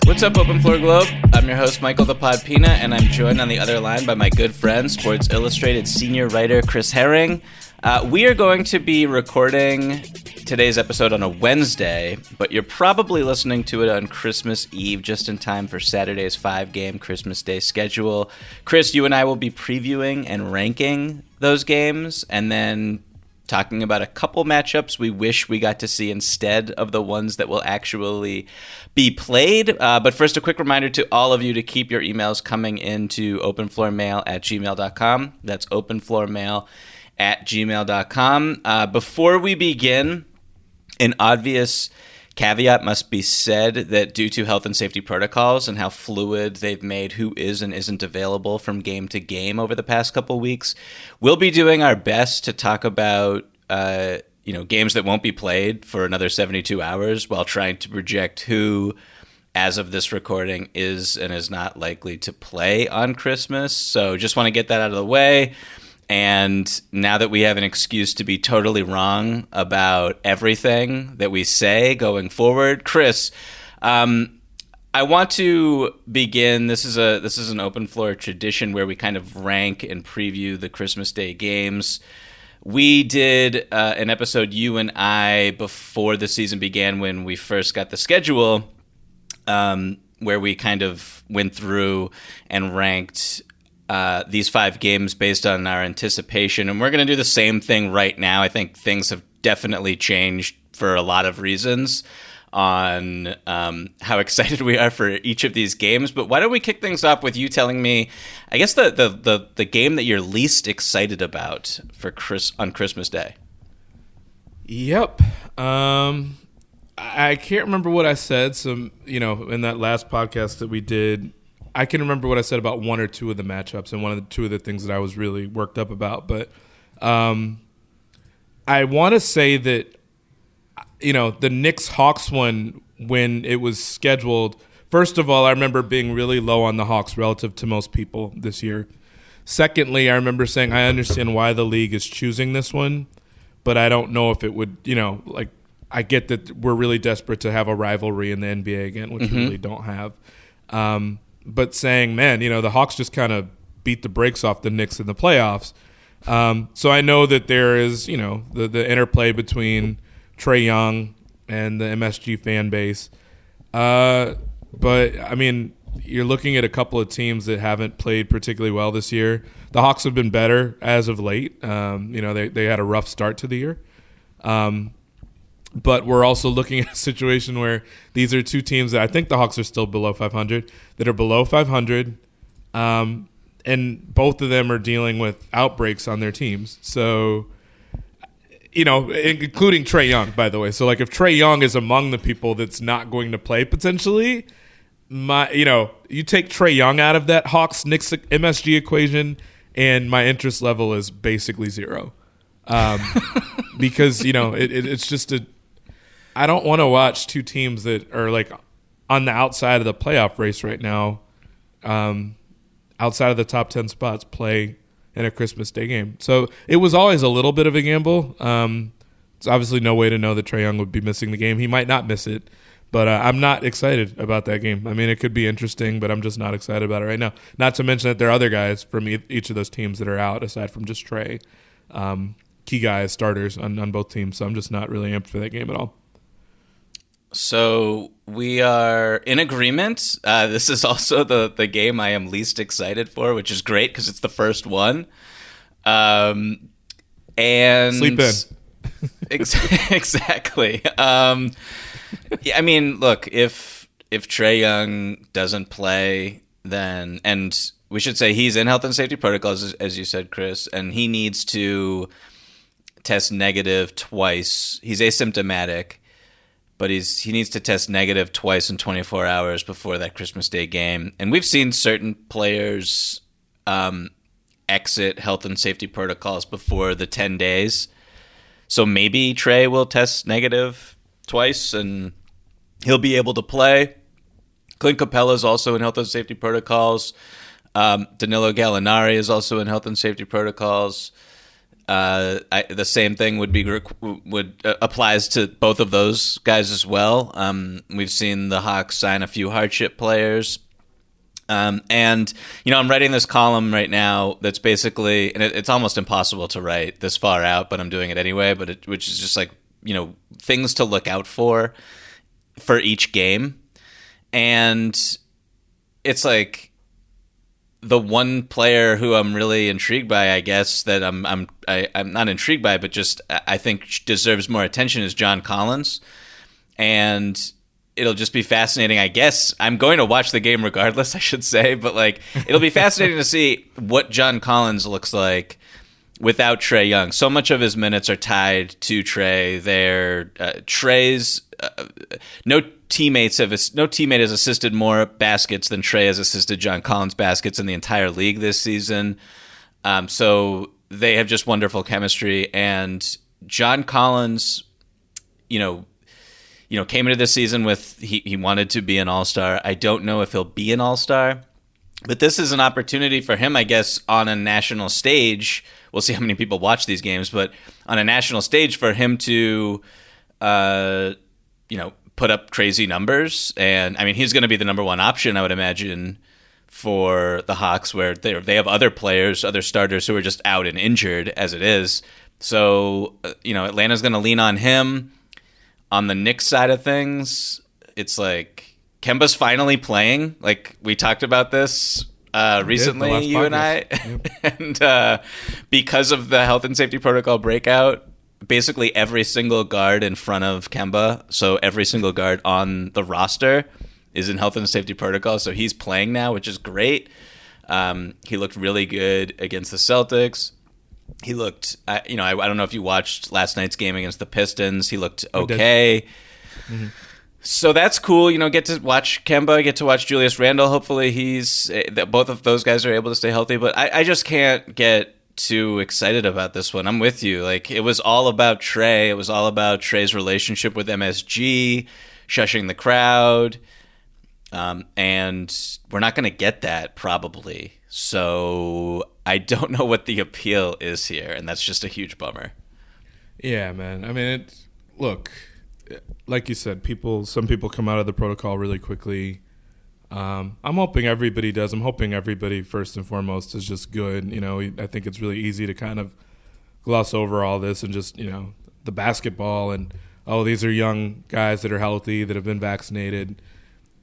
What's up, Open Floor Globe? I'm your host, Michael the Pod Pina, and I'm joined on the other line by my good friend, Sports Illustrated senior writer Chris Herring. We are going to be recording today's episode on a Wednesday, but you're probably listening to it on Christmas Eve, just in time for Saturday's 5-game Christmas Day schedule. Chris, you and I will be previewing and ranking those games, and then talking about a couple matchups we wish we got to see instead of the ones that will actually be played. But first, a quick reminder to all of you to keep your emails coming into openfloormail@gmail.com. That's openfloormail@gmail.com. Before we begin, an obvious caveat must be said that due to health and safety protocols and how fluid they've made who is and isn't available from game to game over the past couple weeks, we'll be doing our best to talk about games that won't be played for another 72 hours while trying to project who, as of this recording, is and is not likely to play on Christmas. So just want to get that out of the way. And now that we have an excuse to be totally wrong about everything that we say going forward, Chris, I want to begin. This is an open floor tradition where we kind of rank and preview the Christmas Day games. We did an episode, you and I, before the season began when we first got the schedule, where we kind of went through and ranked these 5 games based on our anticipation. And we're going to do the same thing right now. I think things have definitely changed for a lot of reasons on how excited we are for each of these games. But why don't we kick things off with you telling me, I guess, the game that you're least excited about for on Christmas Day? Yep. I can't remember what I said. In that last podcast that we did, I can remember what I said about one or two of the matchups and two of the things that I was really worked up about. But I want to say that, the Knicks-Hawks one, when it was scheduled, first of all, I remember being really low on the Hawks relative to most people this year. Secondly, I remember saying I understand why the league is choosing this one, but I don't know if it would, I get that we're really desperate to have a rivalry in the NBA again, which we really don't have. But saying, man, the Hawks just kind of beat the brakes off the Knicks in the playoffs. So I know that there is, the interplay between Trae Young and the MSG fan base. But, I mean, you're looking at a couple of teams that haven't played particularly well this year. The Hawks have been better as of late. They had a rough start to the year. But we're also looking at a situation where these are two teams that I think the Hawks are still below 500, that are below 500, and both of them are dealing with outbreaks on their teams. So, including Trae Young, by the way. So, if Trae Young is among the people that's not going to play potentially, you take Trae Young out of that Hawks-Knicks MSG equation, and my interest level is basically zero. Because, it's just I don't want to watch two teams that are on the outside of the playoff race right now, outside of the top 10 spots, play in a Christmas Day game. So it was always a little bit of a gamble. There's obviously no way to know that Trae Young would be missing the game. He might not miss it, but I'm not excited about that game. I mean, it could be interesting, but I'm just not excited about it right now. Not to mention that there are other guys from each of those teams that are out aside from just Trae. Key guys, starters on both teams. So I'm just not really amped for that game at all. So we are in agreement. This is also the game I am least excited for, which is great because it's the first one. And sleep in. Exactly. I mean, look, if Trae Young doesn't play, then, and we should say he's in health and safety protocols, as you said, Chris, and he needs to test negative twice. He's asymptomatic, but he needs to test negative twice in 24 hours before that Christmas Day game. And we've seen certain players exit health and safety protocols before the 10 days. So maybe Trae will test negative twice and he'll be able to play. Clint Capella is also in health and safety protocols. Danilo Gallinari is also in health and safety protocols. The same thing would applies to both of those guys as well. We've seen the Hawks sign a few hardship players. And, I'm writing this column right now that's basically, and it's almost impossible to write this far out, but I'm doing it anyway, which is just like, things to look out for each game. And it's like the one player who I'm really intrigued by, I guess, that I'm not intrigued by, but just I think deserves more attention is John Collins. And it'll just be fascinating. I guess I'm going to watch the game regardless, I should say, but it'll be fascinating to see what John Collins looks like without Trae Young. So much of his minutes are tied to Trae. Trae's no teammate has assisted more baskets than Trae has assisted John Collins baskets in the entire league this season. So they have just wonderful chemistry, and John Collins, came into this season with he wanted to be an all-star. I don't know if he'll be an all-star, but this is an opportunity for him, I guess, on a national stage. We'll see how many people watch these games, but on a national stage for him to, put up crazy numbers. And, I mean, he's going to be the number one option, I would imagine, for the Hawks, where they have other players, other starters who are just out and injured as it is. So, Atlanta's going to lean on him. On the Knicks side of things, it's like Kemba's finally playing. Like, we talked about this recently, you and I. Yep. And because of the health and safety protocol breakout, basically every single guard in front of Kemba, so every single guard on the roster is in health and safety protocol. So he's playing now, which is great. He looked really good against the Celtics. He looked, I don't know if you watched last night's game against the Pistons. He looked okay. Mm-hmm. So that's cool. Get to watch Kemba, get to watch Julius Randle. Hopefully both of those guys are able to stay healthy. But I just can't get too excited about this one. I'm with you. It was all about Trae. It was all about Trae's relationship with MSG, shushing the crowd. And we're not going to get that probably. So I don't know what the appeal is here, and that's just a huge bummer. Yeah, man. I mean, look, like you said, some people come out of the protocol really quickly. I'm hoping everybody does. I'm hoping everybody, first and foremost, is just good. I think it's really easy to kind of gloss over all this and just, the basketball and, these are young guys that are healthy, that have been vaccinated.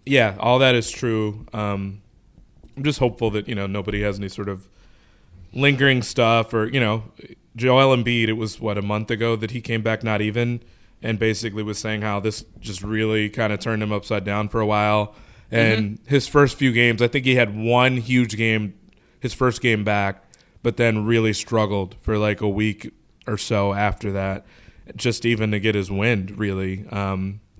Yeah, all that is true. I'm just hopeful that, nobody has any sort of lingering stuff or, Joel Embiid, it was, a month ago that he came back not even and basically was saying how this just really kind of turned him upside down for a while. And his first few games, I think he had one huge game, his first game back, but then really struggled for a week or so after that, just even to get his wind, really.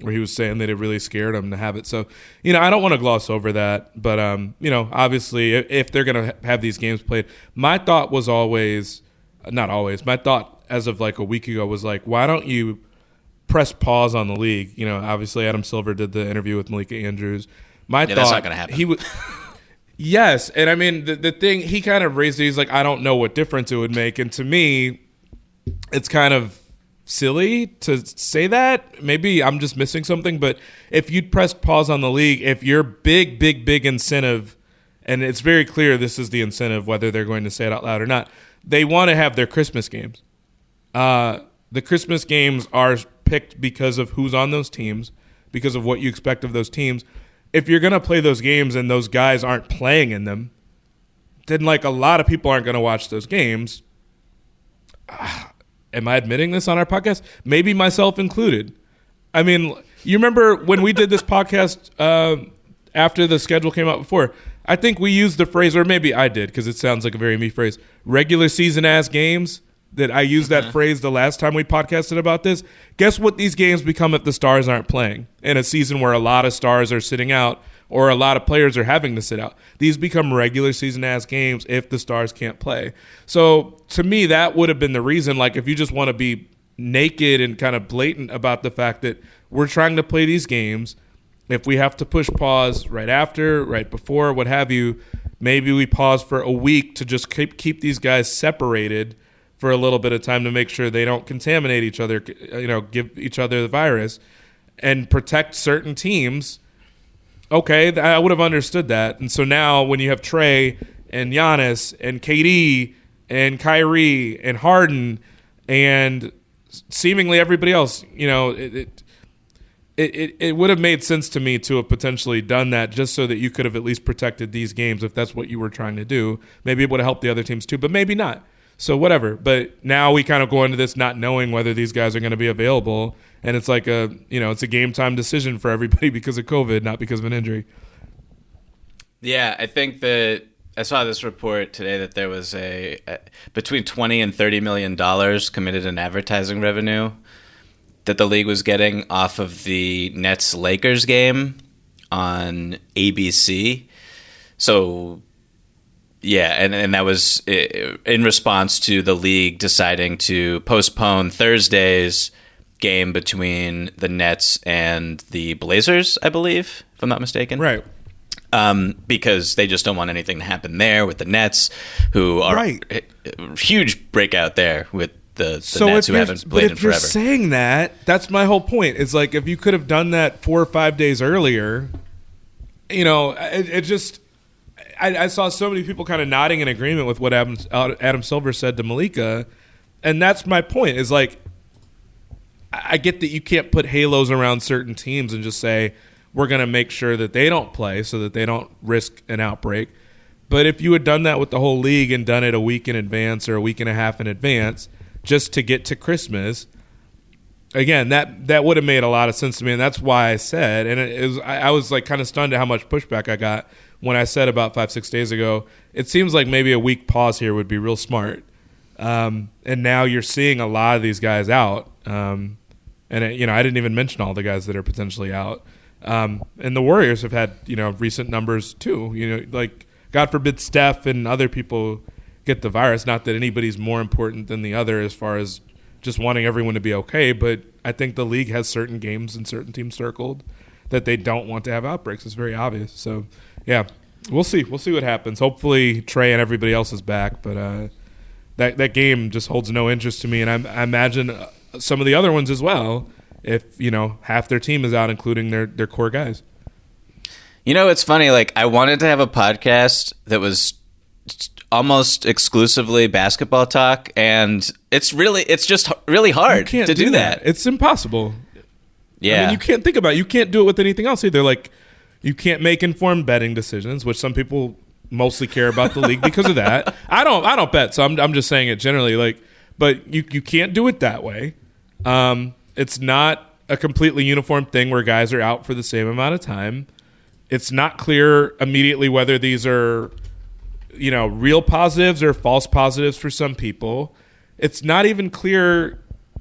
Where he was saying that it really scared him to have it. So, I don't want to gloss over that. But, obviously, if they're going to have these games played, my thought was my thought as of a week ago was why don't you press pause on the league? Obviously, Adam Silver did the interview with Malika Andrews. That's not going to happen. Yes. And I mean, the thing, he kind of raised it. He's I don't know what difference it would make. And to me, it's kind of silly to say that. Maybe I'm just missing something, but if you'd press pause on the league, if your big incentive, and it's very clear this is the incentive, whether they're going to say it out loud or not, they want to have their Christmas games. The Christmas games are picked because of who's on those teams, because of what you expect of those teams. If you're going to play those games and those guys aren't playing in them, then a lot of people aren't going to watch those games. Am I admitting this on our podcast? Maybe myself included. I mean, you remember when we did this podcast after the schedule came out before? I think we used the phrase, or maybe I did because it sounds like a very me phrase, regular season ass games. That I used that phrase the last time we podcasted about this. Guess what these games become if the stars aren't playing in a season where a lot of stars are sitting out or a lot of players are having to sit out? These become regular season ass games if the stars can't play. So to me, that would have been the reason. If you just want to be naked and kind of blatant about the fact that we're trying to play these games, if we have to push pause right after, right before, what have you, maybe we pause for a week to just keep these guys separated for a little bit of time to make sure they don't contaminate each other, give each other the virus and protect certain teams. Okay, I would have understood that. And so now when you have Trey and Giannis and KD and Kyrie and Harden and seemingly everybody else, it would have made sense to me to have potentially done that just so that you could have at least protected these games if that's what you were trying to do. Maybe it would have helped the other teams too, but maybe not. So whatever. But now we kind of go into this not knowing whether these guys are going to be available, and it's like it's a game time decision for everybody because of COVID, not because of an injury. Yeah, I think that I saw this report today that there was a between $20 and $30 million committed in advertising revenue that the league was getting off of the Nets-Lakers game on ABC. So, yeah, and that was in response to the league deciding to postpone Thursday's game between the Nets and the Blazers, I believe, if I'm not mistaken. Right. Because they just don't want anything to happen there with the Nets, who are a huge breakout there with the Nets who haven't played in forever. But if you're saying that, that's my whole point. It's like if you could have done that 4 or 5 days earlier, I saw so many people kind of nodding in agreement with what Adam Silver said to Malika, and that's my point. Is like I get that you can't put halos around certain teams and just say, we're going to make sure that they don't play so that they don't risk an outbreak. But if you had done that with the whole league and done it a week in advance or a week and a half in advance just to get to Christmas, again, that would have made a lot of sense to me. And that's why I said, and I was like kind of stunned at how much pushback I got when I said about 5-6 days ago, it seems like maybe a week pause here would be real smart. And now you're seeing a lot of these guys out. I didn't even mention all the guys that are potentially out. And the Warriors have had, recent numbers too. Like God forbid Steph and other people get the virus. Not that anybody's more important than the other as far as just wanting everyone to be okay, but I think the league has certain games and certain teams circled that they don't want to have outbreaks. It's very obvious. So, yeah, we'll see. We'll see what happens. Hopefully Trey and everybody else is back, but that game just holds no interest to me, and I imagine some of the other ones as well. If half their team is out, including their core guys. It's funny. Like I wanted to have a podcast that was almost exclusively basketball talk, and it's just really hard to do that. It's impossible. Yeah, I mean, you can't think about it. You can't do it with anything else either. Like you can't make informed betting decisions, which some people mostly care about the league because of that. I don't bet, so I'm just saying it generally. Like, but you can't do it that way. It's not a completely uniform thing where guys are out for the same amount of time. It's not clear immediately whether these are, real positives or false positives for some people. It's not even clear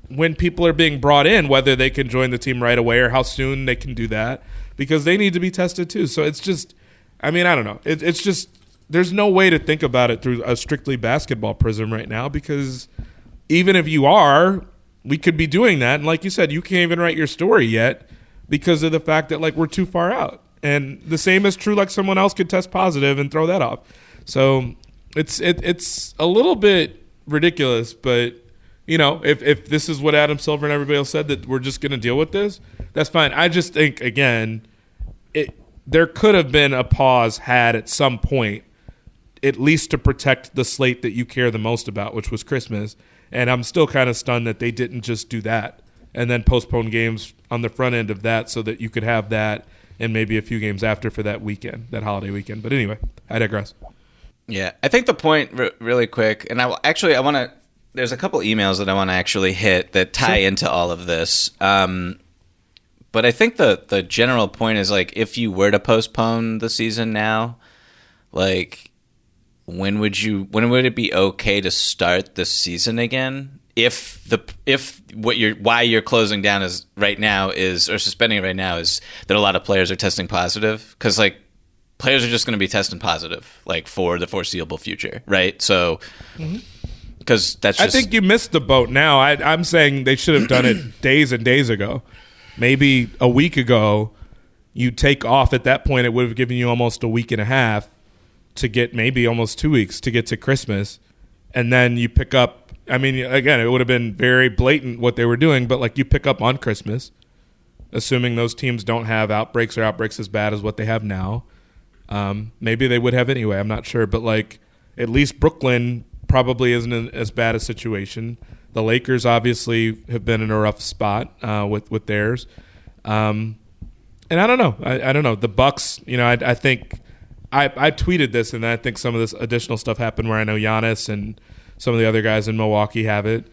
when people are being brought in whether they can join the team right away or how soon they can do that because they need to be tested too. So it's just, I don't know. It's just, there's no way to think about it through a strictly basketball prism right now because even if you are, we could be doing that. And like you said, you can't even write your story yet because of the fact that we're too far out. And the same is true, someone else could test positive and throw that off. So it's a little bit ridiculous, but if this is what Adam Silver and everybody else said, that we're just going to deal with this, that's fine. I just think, again, there could have been a pause had at some point, at least to protect the slate that you care the most about, which was Christmas. And I'm still kind of stunned that they didn't just do that and then postpone games on the front end of that so that you could have that and maybe a few games after for that weekend, that holiday weekend. But anyway, I digress. Yeah, I think the point really quick, and I want to, there's a couple emails that I want to actually hit that tie into all of this. But I think the general point is if you were to postpone the season now, when would it be okay to start the season again? Why you're closing down or suspending it right now is that a lot of players are testing positive because players are just going to be testing positive for the foreseeable future, right? So because that's just, I think you missed the boat now. I'm saying they should have done it days and days ago. Maybe a week ago, you take off at that point. It would have given you almost a week and a half to get maybe almost 2 weeks to get to Christmas. and then you pick up. I mean, again, it would have been very blatant what they were doing, but like you pick up on Christmas, assuming those teams don't have outbreaks as bad as what they have now. Maybe they would have anyway. I'm not sure, but like at least Brooklyn probably isn't in as bad a situation. The Lakers obviously have been in a rough spot with theirs, and I don't know. I don't know. The Bucks, I think I tweeted this, and I think some of this additional stuff happened where I know Giannis and some of the other guys in Milwaukee have it.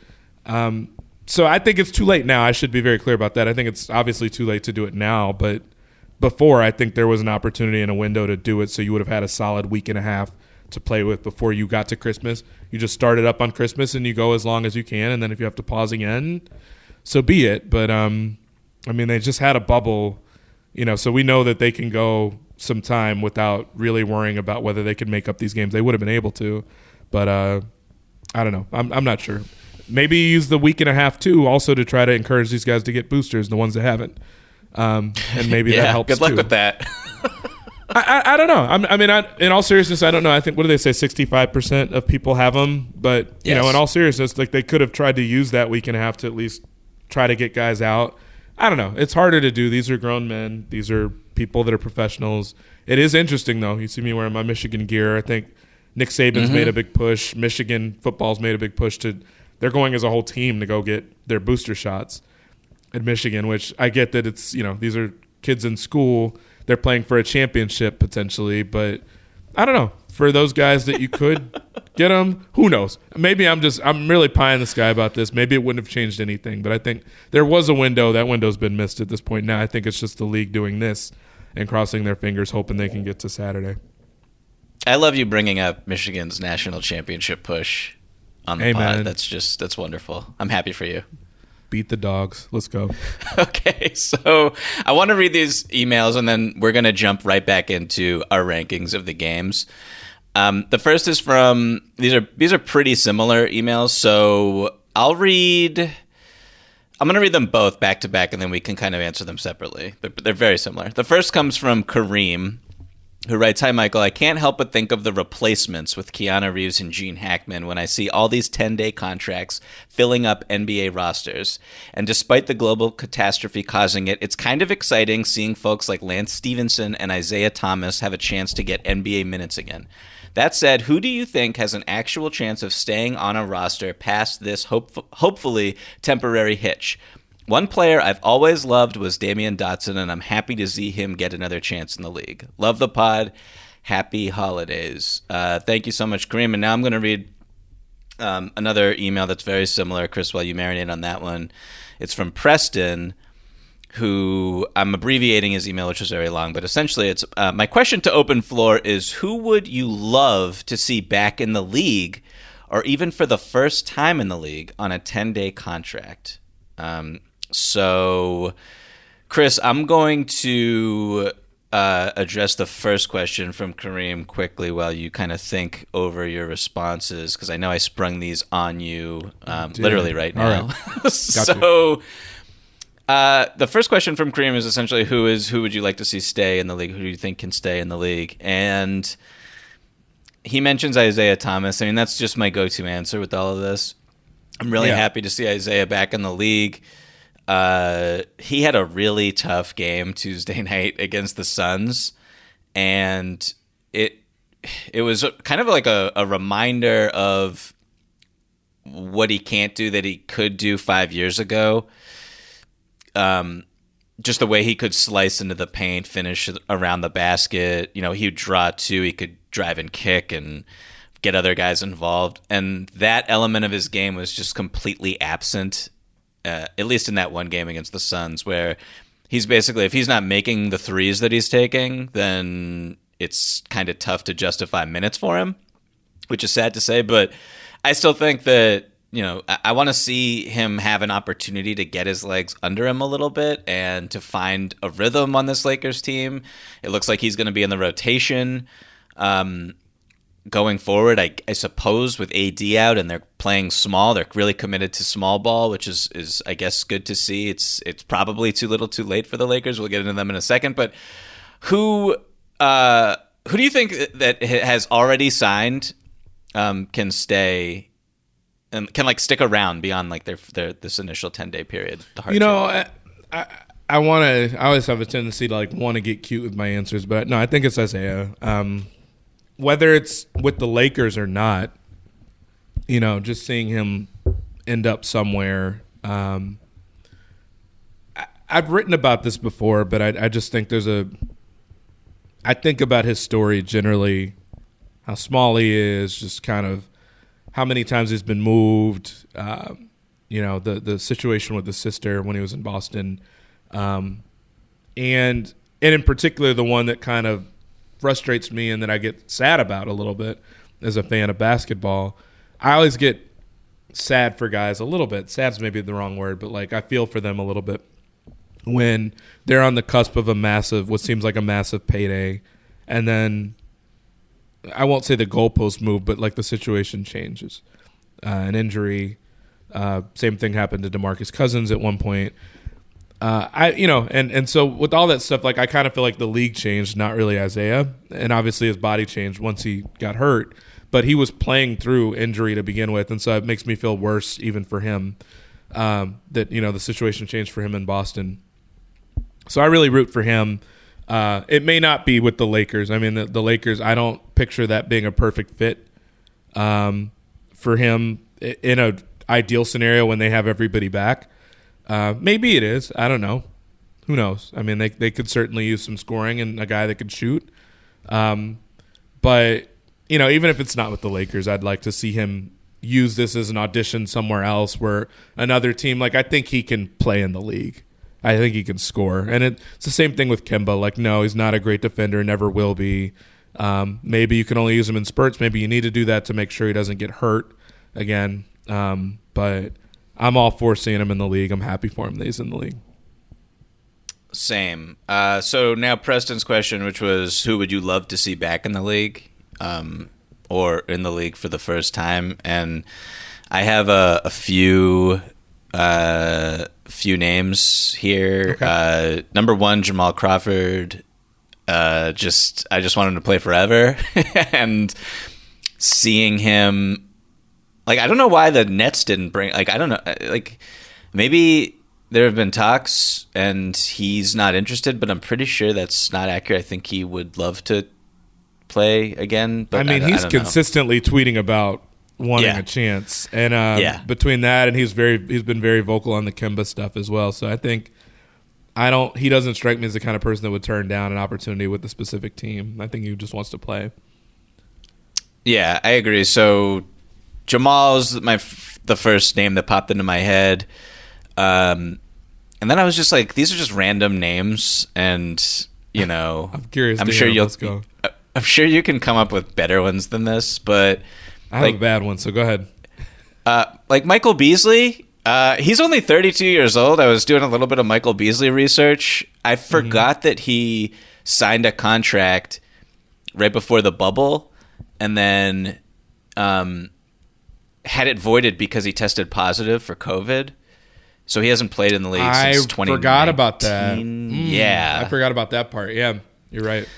So I think it's too late now. I should be very clear about that. I think it's obviously too late to do it now, but before, I think there was an opportunity and a window to do it, so you would have had a solid week and a half to play with before you got to Christmas. You just start it up on Christmas, and you go as long as you can, and then if you have to pause again, so be it. But, I mean, they just had a bubble, so we know that they can go some time without really worrying about whether they could make up these games. They would have been able to, but I don't know. I'm not sure. Maybe use the week and a half, too, also to try to encourage these guys to get boosters, the ones that haven't. And maybe that helps, good luck too. with that. I don't know. In all seriousness, I don't know. I think, what do they say, 65% of people have them? But, in all seriousness, like they could have tried to use that week and a half to at least try to get guys out. I don't know. It's harder to do. These are grown men. These are people that are professionals. It is interesting, though. You see me wearing my Michigan gear. I think Nick Saban's made a big push. Michigan football's made a big push they're going as a whole team to go get their booster shots at Michigan, which I get that it's, these are kids in school. They're playing for a championship potentially, but I don't know. For those guys that you could get them, who knows? Maybe I'm really pie in the sky about this. Maybe it wouldn't have changed anything, but I think there was a window. That window's been missed at this point now. I think it's just the league doing this and crossing their fingers, hoping they can get to Saturday. I love you bringing up Michigan's national championship push on the pod. That's wonderful. I'm happy for you. Beat the dogs. Let's go. Okay, so I want to read these emails, and then we're going to jump right back into our rankings of the games. The first is from these are pretty similar emails, so I'm going to read them both back to back, and then we can kind of answer them separately. They're very similar. The first comes from Kareem, who writes, "Hi, Michael. I can't help but think of the replacements with Keanu Reeves and Gene Hackman when I see all these 10-day contracts filling up NBA rosters. And despite the global catastrophe causing it, it's kind of exciting seeing folks like Lance Stevenson and Isaiah Thomas have a chance to get NBA minutes again. That said, who do you think has an actual chance of staying on a roster past this hopefully temporary hitch? One player I've always loved was Damian Dotson, and I'm happy to see him get another chance in the league. Love the pod. Happy holidays." Thank you so much, Kareem. And now I'm going to read another email that's very similar. Chris, while you marinate on that one, it's from Preston, who I'm abbreviating his email, which was very long. But essentially, it's my question to Open Floor is, who would you love to see back in the league, or even for the first time in the league, on a 10-day contract? So, Chris, I'm going to address the first question from Kareem quickly while you kind of think over your responses, because I know I sprung these on you literally right now. Right. So, the first question from Kareem is essentially, who would you like to see stay in the league? Who do you think can stay in the league? And he mentions Isaiah Thomas. I mean, that's just my go-to answer with all of this. I'm really happy to see Isaiah back in the league. He had a really tough game Tuesday night against the Suns, and it was kind of like a reminder of what he can't do that he could do 5 years ago. Just the way he could slice into the paint, finish around the basket. He would draw two. He could drive and kick and get other guys involved. And that element of his game was just completely absent, at least in that one game against the Suns, where he's basically, if he's not making the threes that he's taking, then it's kind of tough to justify minutes for him, which is sad to say. But I still think that, I want to see him have an opportunity to get his legs under him a little bit and to find a rhythm on this Lakers team. It looks like he's going to be in the rotation going forward, I suppose, with AD out and they're playing small. They're really committed to small ball, which is I guess good to see. It's probably too little too late for the Lakers. We'll get into them in a second. But who do you think that has already signed can stay and can like stick around beyond like their this initial 10-day period. I always have a tendency to like want to get cute with my answers, but no, I think it's Isaiah. Whether it's with the Lakers or not, just seeing him end up somewhere. I've written about this before, but I just think I think about his story generally, how small he is, just kind of how many times he's been moved, the situation with the sister when he was in Boston. And in particular, the one that kind of frustrates me and that I get sad about a little bit as a fan of basketball. I always get sad for guys a little bit. Sad's maybe the wrong word, but like I feel for them a little bit when they're on the cusp of what seems like a massive payday, and then I won't say the goalpost move, but like the situation changes. An injury, same thing happened to DeMarcus Cousins at one point. And so with all that stuff, like I kind of feel like the league changed, not really Isaiah, and obviously his body changed once he got hurt, but he was playing through injury to begin with, and so it makes me feel worse even for him that the situation changed for him in Boston. So I really root for him. It may not be with the Lakers. I mean, the Lakers, I don't picture that being a perfect fit for him in an ideal scenario when they have everybody back. Maybe it is. I don't know. Who knows? I mean, they could certainly use some scoring and a guy that could shoot. But, even if it's not with the Lakers, I'd like to see him use this as an audition somewhere else where another team, like I think he can play in the league. I think he can score. And it's the same thing with Kemba. Like, no, he's not a great defender, never will be. Maybe you can only use him in spurts. Maybe you need to do that to make sure he doesn't get hurt again. But I'm all for seeing him in the league. I'm happy for him that he's in the league. Same. So now Preston's question, which was, who would you love to see back in the league or in the league for the first time? And I have a few names here. Okay. Number one, Jamal Crawford. I just want him to play forever. And seeing him, like, I don't know why the Nets didn't bring, like, I don't know, like, maybe there have been talks and he's not interested, but I'm pretty sure that's not accurate. I think he would love to play again. But he's consistently tweeting about wanting a chance, and between that and he's been very vocal on the Kemba stuff as well. So I think he doesn't strike me as the kind of person that would turn down an opportunity with a specific team. I think he just wants to play. Yeah, I agree. So Jamal's the first name that popped into my head, and then I was just like, these are just random names, and I'm curious. I'm sure you can come up with better ones than this, but I have a bad one, so go ahead. Like Michael Beasley, he's only 32 years old. I was doing a little bit of Michael Beasley research. I forgot that he signed a contract right before the bubble and then had it voided because he tested positive for COVID. So he hasn't played in the league since 2019. I forgot about that. Yeah. I forgot about that part. Yeah, you're right.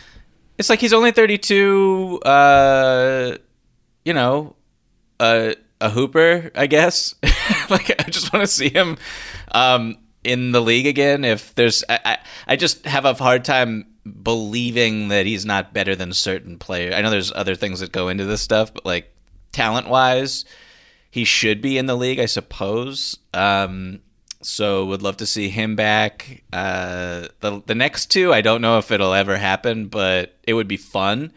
It's like he's only 32, a hooper, I guess. Like, I just want to see him in the league again. If there's, I just have a hard time believing that he's not better than certain players. I know there's other things that go into this stuff, but like talent-wise, he should be in the league, I suppose. So would love to see him back. The next two, I don't know if it'll ever happen, but it would be fun.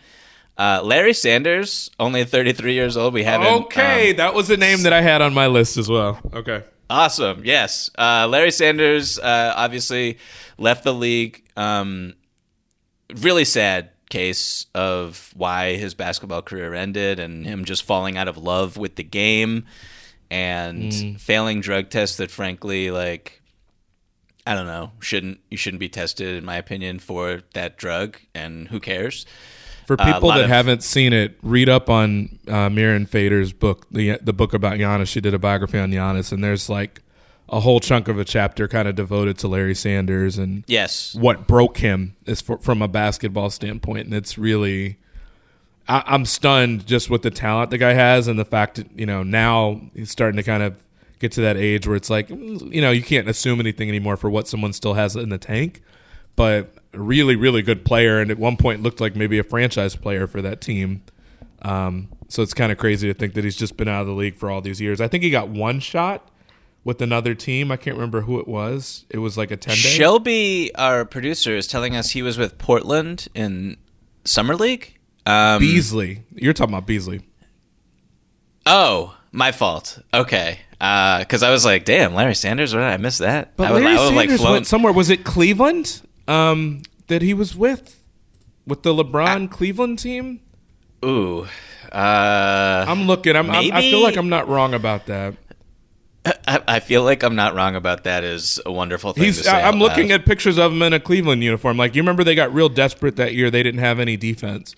Larry Sanders, only 33 years old. We haven't. Okay, that was a name that I had on my list as well. Okay. Awesome. Yes. Larry Sanders obviously left the league. Really sad case of why his basketball career ended and him just falling out of love with the game and failing drug tests that, frankly, like, I don't know, you shouldn't be tested, in my opinion, for that drug, and who cares? For people that haven't seen it, read up on Miriam Fader's book, the book about Giannis. She did a biography on Giannis, and there's like a whole chunk of a chapter kind of devoted to Larry Sanders and what broke him is from a basketball standpoint. And it's really, I'm stunned just with the talent the guy has and the fact that, now he's starting to kind of get to that age where it's like, you can't assume anything anymore for what someone still has in the tank. But a really, really good player, and at one point looked like maybe a franchise player for that team. So it's kind of crazy to think that he's just been out of the league for all these years. I think he got one shot with another team. I can't remember who it was. It was like a 10-day. Shelby, our producer, is telling us he was with Portland in Summer League. Beasley. You're talking about Beasley. Oh, my fault. Okay. Because I was like, damn, Larry Sanders, I missed that. But Larry Sanders went somewhere. Was it Cleveland that he was with the LeBron Cleveland team? Ooh. I'm looking. I feel like I'm not wrong about that. I feel like I'm not wrong about that is a wonderful thing to say. I'm looking at pictures of him in a Cleveland uniform. Like, you remember they got real desperate that year. They didn't have any defense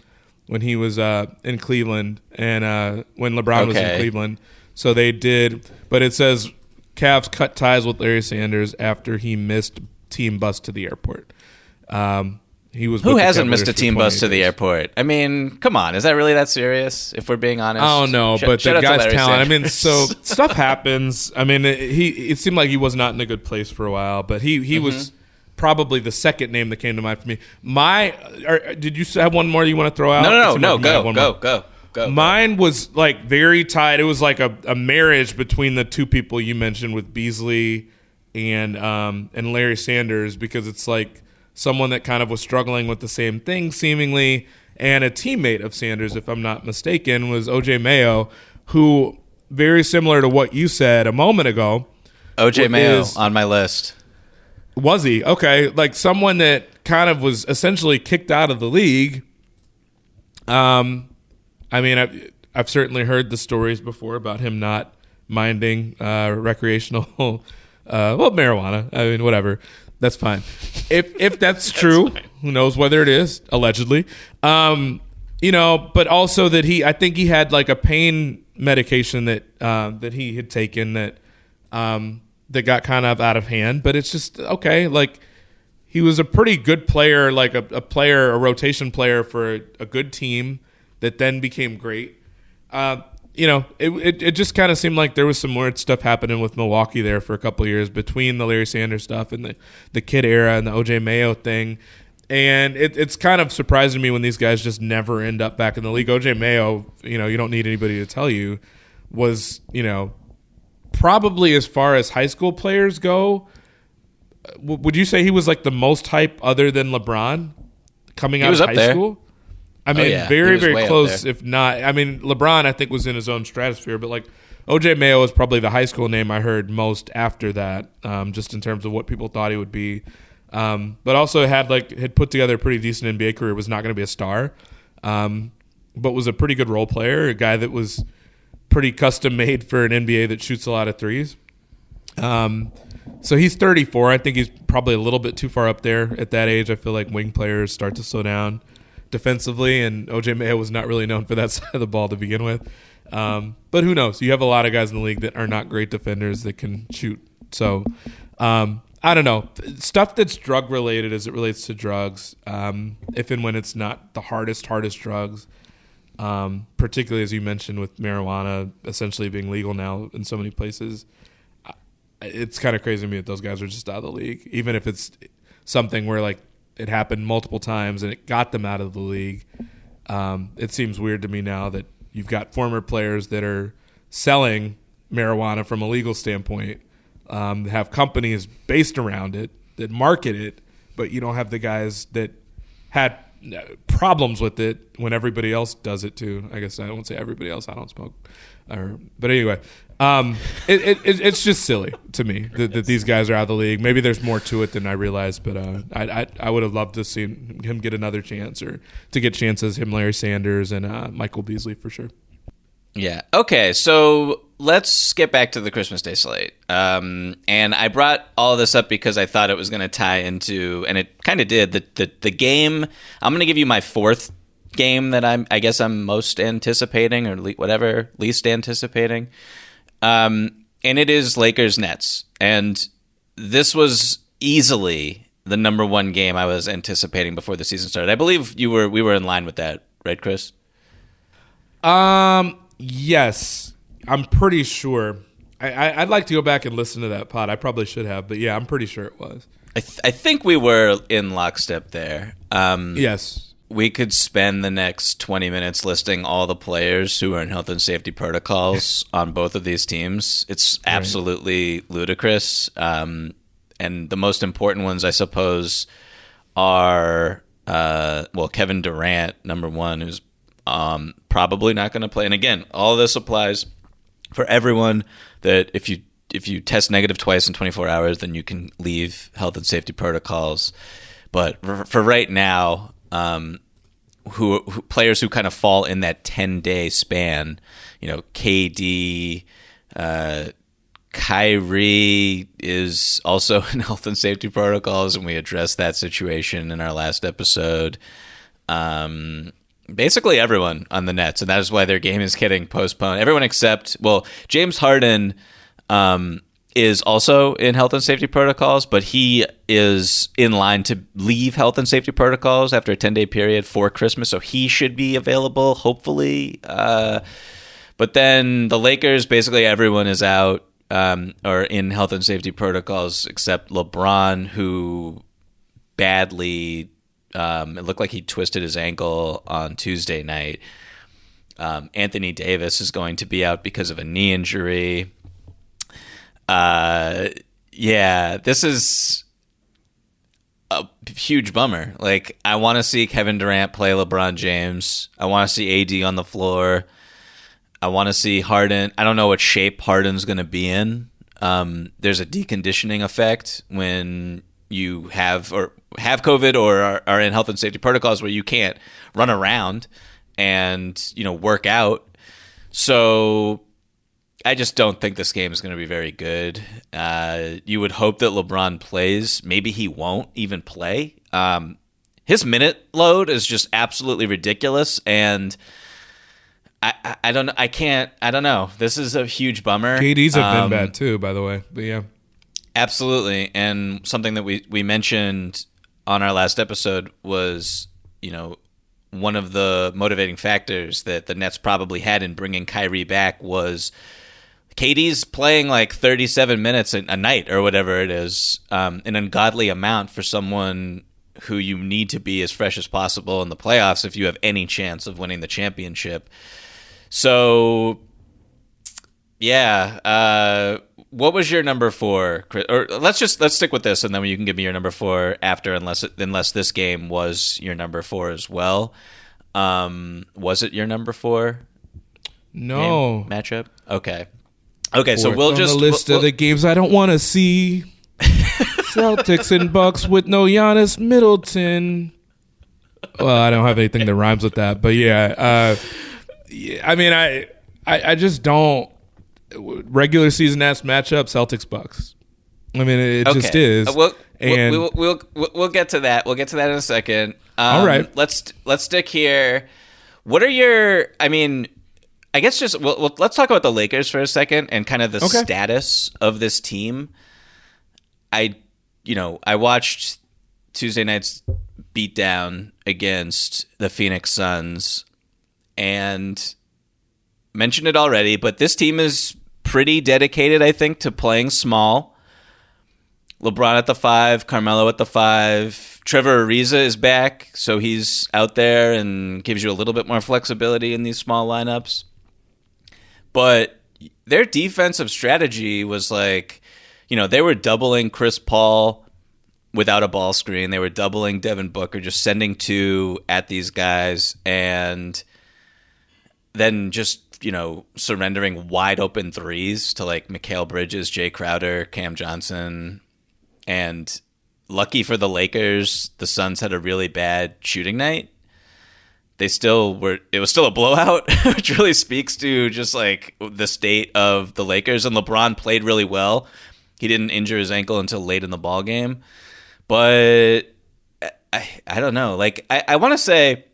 when he was in Cleveland and when LeBron was in Cleveland. So they did. But it says Cavs cut ties with Larry Sanders after he missed team bus to the airport. He was. Who hasn't missed a team bus to the airport? I mean, come on. Is that really that serious? If we're being honest, I don't know, but the guy's talent. I mean, so stuff happens. I mean, it seemed like he was not in a good place for a while, but he was probably the second name that came to mind for me. Did you have one more you want to throw out? No. Go. Mine was like very tied. It was like a marriage between the two people you mentioned with Beasley and Larry Sanders, because it's like someone that kind of was struggling with the same thing seemingly, and a teammate of Sanders, if I'm not mistaken, was O.J. Mayo, who, very similar to what you said a moment ago. O.J. Mayo on my list. Was he? Okay. Like someone that kind of was essentially kicked out of the league. I mean, I've certainly heard the stories before about him not minding recreational marijuana. I mean, whatever. That's fine. If that's true, who knows whether it is, allegedly. But also that I think he had like a pain medication that he had taken that got kind of out of hand. But it's just, okay, like he was a pretty good player, like a rotation player for a good team that then became great. It just kind of seemed like there was some weird stuff happening with Milwaukee there for a couple of years between the Larry Sanders stuff and the Kid era and the O.J. Mayo thing. And it's kind of surprising me when these guys just never end up back in the league. O.J. Mayo, you don't need anybody to tell you, was, probably as far as high school players go, would you say he was like the most hype other than LeBron coming out of high school? I mean, very, very close, if not. I mean, LeBron, I think, was in his own stratosphere, but like O.J. Mayo was probably the high school name I heard most after that, just in terms of what people thought he would be. But also had put together a pretty decent NBA career, was not going to be a star, but was a pretty good role player, a guy that was pretty custom made for an NBA that shoots a lot of threes. So he's 34. I think he's probably a little bit too far up there at that age. I feel like wing players start to slow down defensively, and O.J. Mayo was not really known for that side of the ball to begin with. But who knows? You have a lot of guys in the league that are not great defenders that can shoot. So I don't know. Stuff that's drug-related as it relates to drugs, if and when it's not the hardest drugs, particularly as you mentioned with marijuana essentially being legal now in so many places, it's kind of crazy to me that those guys are just out of the league, even if it's something where like it happened multiple times and it got them out of the league. It seems weird to me now that you've got former players that are selling marijuana from a legal standpoint, have companies based around it that market it, but you don't have the guys that had problems with it when everybody else does it too. I guess I won't say everybody else. I don't smoke. But anyway, it's just silly to me that these guys are out of the league. Maybe there's more to it than I realized, but I would have loved to see him get another chance, or to get chances, him, Larry Sanders, and Michael Beasley for sure. Yeah. Okay, so let's get back to the Christmas Day slate. And I brought all of this up because I thought it was going to tie into, and it kind of did, the game. I'm going to give you my fourth game that I guess I'm most anticipating, or least anticipating. And it is Lakers-Nets. And this was easily the number one game I was anticipating before the season started. I believe we were in line with that, right, Chris? Yes, I'm pretty sure. I'd like to go back and listen to that pod. I probably should have, but yeah, I'm pretty sure it was. I think we were in lockstep there. Yes. We could spend the next 20 minutes listing all the players who are in health and safety protocols on both of these teams. It's absolutely ludicrous. And the most important ones, I suppose, are, Kevin Durant, number one, who's probably not going to play. And again, all of this applies for everyone, that if you test negative twice in 24 hours, then you can leave health and safety protocols. But for right now, who players who kind of fall in that 10-day span, KD, Kyrie is also in health and safety protocols, and we addressed that situation in our last episode. Basically everyone on the Nets, and that is why their game is getting postponed. Everyone except, James Harden is also in health and safety protocols, but he is in line to leave health and safety protocols after a 10-day period for Christmas, so he should be available, hopefully. But then the Lakers, basically everyone is out or in health and safety protocols except LeBron, who badly, it looked like he twisted his ankle on Tuesday night. Anthony Davis is going to be out because of a knee injury. This is a huge bummer. Like, I want to see Kevin Durant play LeBron James. I want to see AD on the floor. I want to see Harden. I don't know what shape Harden's going to be in. There's a deconditioning effect when you have COVID or are in health and safety protocols where you can't run around and, work out. So I just don't think this game is going to be very good. You would hope that LeBron plays. Maybe he won't even play. His minute load is just absolutely ridiculous, and I don't know. I don't know. This is a huge bummer. KD's have been bad too, by the way. But yeah, absolutely. And something that we mentioned on our last episode was, one of the motivating factors that the Nets probably had in bringing Kyrie back was KD's playing like 37 minutes a night or whatever it is, an ungodly amount for someone who you need to be as fresh as possible in the playoffs if you have any chance of winning the championship. So, yeah, what was your number 4, Chris? Or let's stick with this, and then you can give me your number 4 after, unless this game was your number 4 as well. Was it your number 4? No matchup. Okay, so we'll just on the list of the games I don't want to see. Celtics and Bucks with no Giannis, Middleton. Well, I don't have anything that rhymes with that, but yeah. I mean, I just don't. Regular season matchup, Celtics Bucks. I mean, it just is. We'll get to that. We'll get to that in a second. All right. Let's stick here. What are your? I mean, I guess just let's talk about the Lakers for a second and kind of the status of this team. I watched Tuesday night's beatdown against the Phoenix Suns and mentioned it already, but this team is pretty dedicated, I think, to playing small. LeBron at the 5, Carmelo at the 5. Trevor Ariza is back, so he's out there and gives you a little bit more flexibility in these small lineups. But their defensive strategy was like, they were doubling Chris Paul without a ball screen. They were doubling Devin Booker, just sending 2 at these guys, and then just, surrendering wide open threes to like Mikal Bridges, Jay Crowder, Cam Johnson. And lucky for the Lakers, the Suns had a really bad shooting night. It was still a blowout, which really speaks to just like the state of the Lakers. And LeBron played really well. He didn't injure his ankle until late in the ball game. But I don't know. Like, I want to say,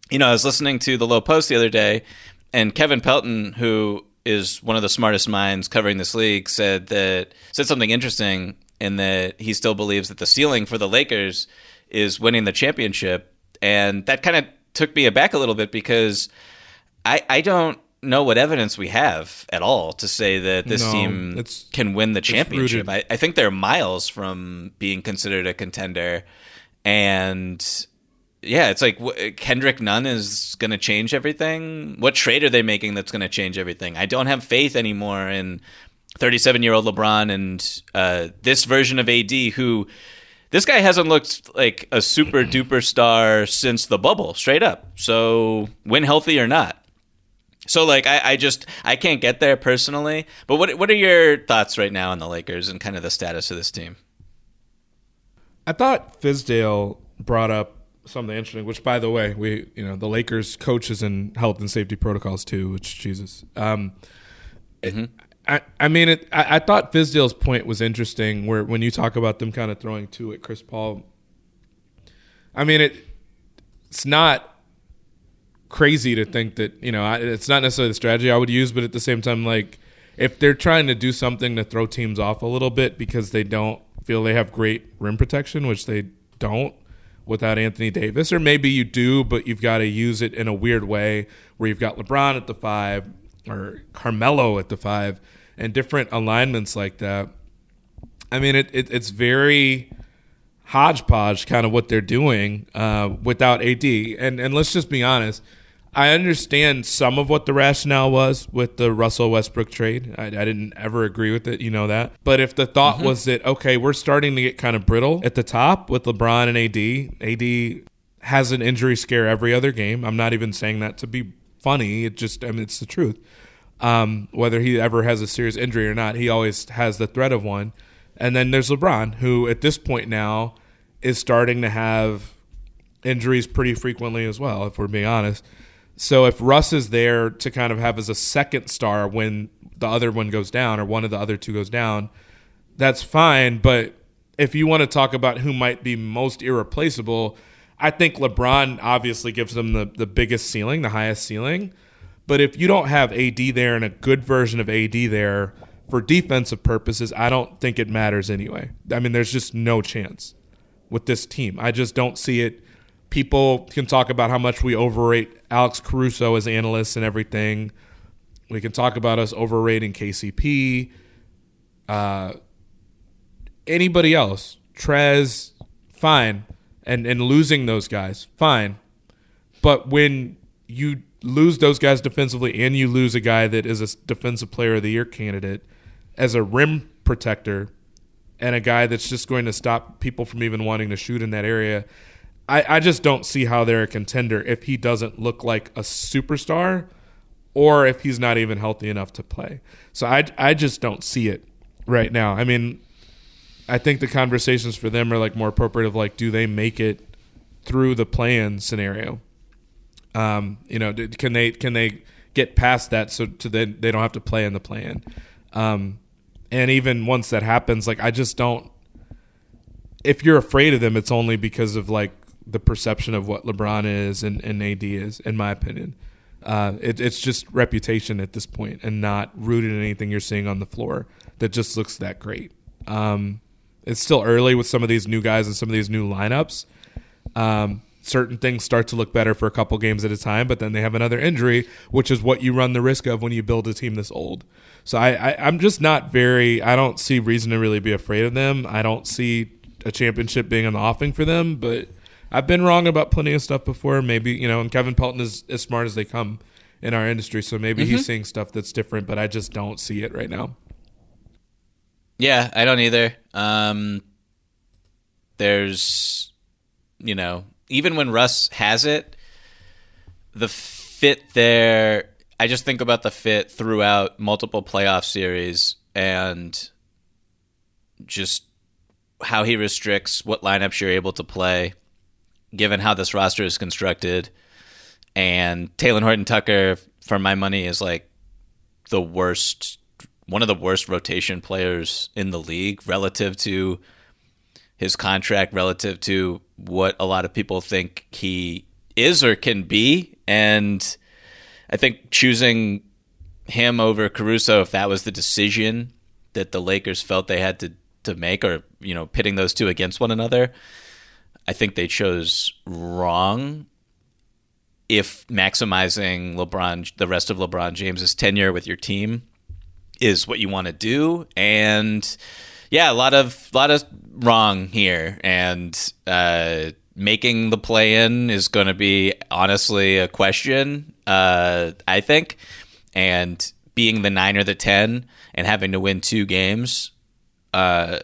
I was listening to the Low Post the other day, and Kevin Pelton, who is one of the smartest minds covering this league, said something interesting in that he still believes that the ceiling for the Lakers is winning the championship. And that kind of took me aback a little bit because I don't know what evidence we have at all to say that this team can win the championship. I think they're miles from being considered a contender. And yeah, it's like Kendrick Nunn is going to change everything. What trade are they making that's going to change everything? I don't have faith anymore in 37-year-old LeBron and this version of AD who this guy hasn't looked like a super duper star since the bubble, straight up. So win healthy or not. So, like, I can't get there personally. But what are your thoughts right now on the Lakers and kind of the status of this team? I thought Fizdale brought up something interesting, which, by the way, the Lakers coach is in health and safety protocols too, which, Jesus. I thought Fizdale's point was interesting where when you talk about them kind of throwing two at Chris Paul, it's not crazy to think that, it's not necessarily the strategy I would use, but at the same time, like, if they're trying to do something to throw teams off a little bit because they don't feel they have great rim protection, which they don't without Anthony Davis, or maybe you do, but you've got to use it in a weird way where you've got LeBron at the 5 or Carmelo at the 5 and different alignments like that. It's very hodgepodge kind of what they're doing without AD. And let's just be honest, I understand some of what the rationale was with the Russell Westbrook trade. I didn't ever agree with it, that. But if the thought was that, okay, we're starting to get kind of brittle at the top with LeBron and AD has an injury scare every other game. I'm not even saying that to be funny. It's the truth. Whether he ever has a serious injury or not, he always has the threat of one. And then there's LeBron, who at this point now is starting to have injuries pretty frequently as well, if we're being honest. So if Russ is there to kind of have as a second star when the other one goes down or one of the other two goes down, that's fine. But if you want to talk about who might be most irreplaceable, I think LeBron obviously gives them the biggest ceiling, the highest ceiling. But if you don't have AD there and a good version of AD there for defensive purposes, I don't think it matters anyway. There's just no chance with this team. I just don't see it. People can talk about how much we overrate Alex Caruso as analysts and everything. We can talk about us overrating KCP. Anybody else, Trez, fine. And losing those guys, fine. But when you lose those guys defensively and you lose a guy that is a defensive player of the year candidate as a rim protector and a guy that's just going to stop people from even wanting to shoot in that area, I just don't see how they're a contender if he doesn't look like a superstar or if he's not even healthy enough to play. So I just don't see it right now. I think the conversations for them are like more appropriate of like, do they make it through the play-in scenario? Can they get past that so then they don't have to play in the play-in? And even once that happens, like, I just don't. If you're afraid of them, it's only because of like the perception of what LeBron is and AD is, in my opinion. It's just reputation at this point and not rooted in anything you're seeing on the floor that just looks that great. It's still early with some of these new guys and some of these new lineups. Certain things start to look better for a couple games at a time, but then they have another injury, which is what you run the risk of when you build a team this old. So I'm just not I don't see reason to really be afraid of them. I don't see a championship being in the offing for them, but I've been wrong about plenty of stuff before. Maybe, and Kevin Pelton is as smart as they come in our industry, so maybe he's seeing stuff that's different, but I just don't see it right now. Yeah, I don't either. There's, even when Russ has it, the fit there, I just think about the fit throughout multiple playoff series and just how he restricts what lineups you're able to play, given how this roster is constructed. And Talen Horton-Tucker, for my money, is like one of the worst rotation players in the league relative to his contract, relative to what a lot of people think he is or can be. And I think choosing him over Caruso, if that was the decision that the Lakers felt they had to make, or, pitting those two against one another, I think they chose wrong. if maximizing the rest of LeBron James's tenure with your team is what you want to do. And yeah, a lot of wrong here. And making the play-in is going to be honestly a question, I think. And being the 9 or the 10 and having to win 2 games, I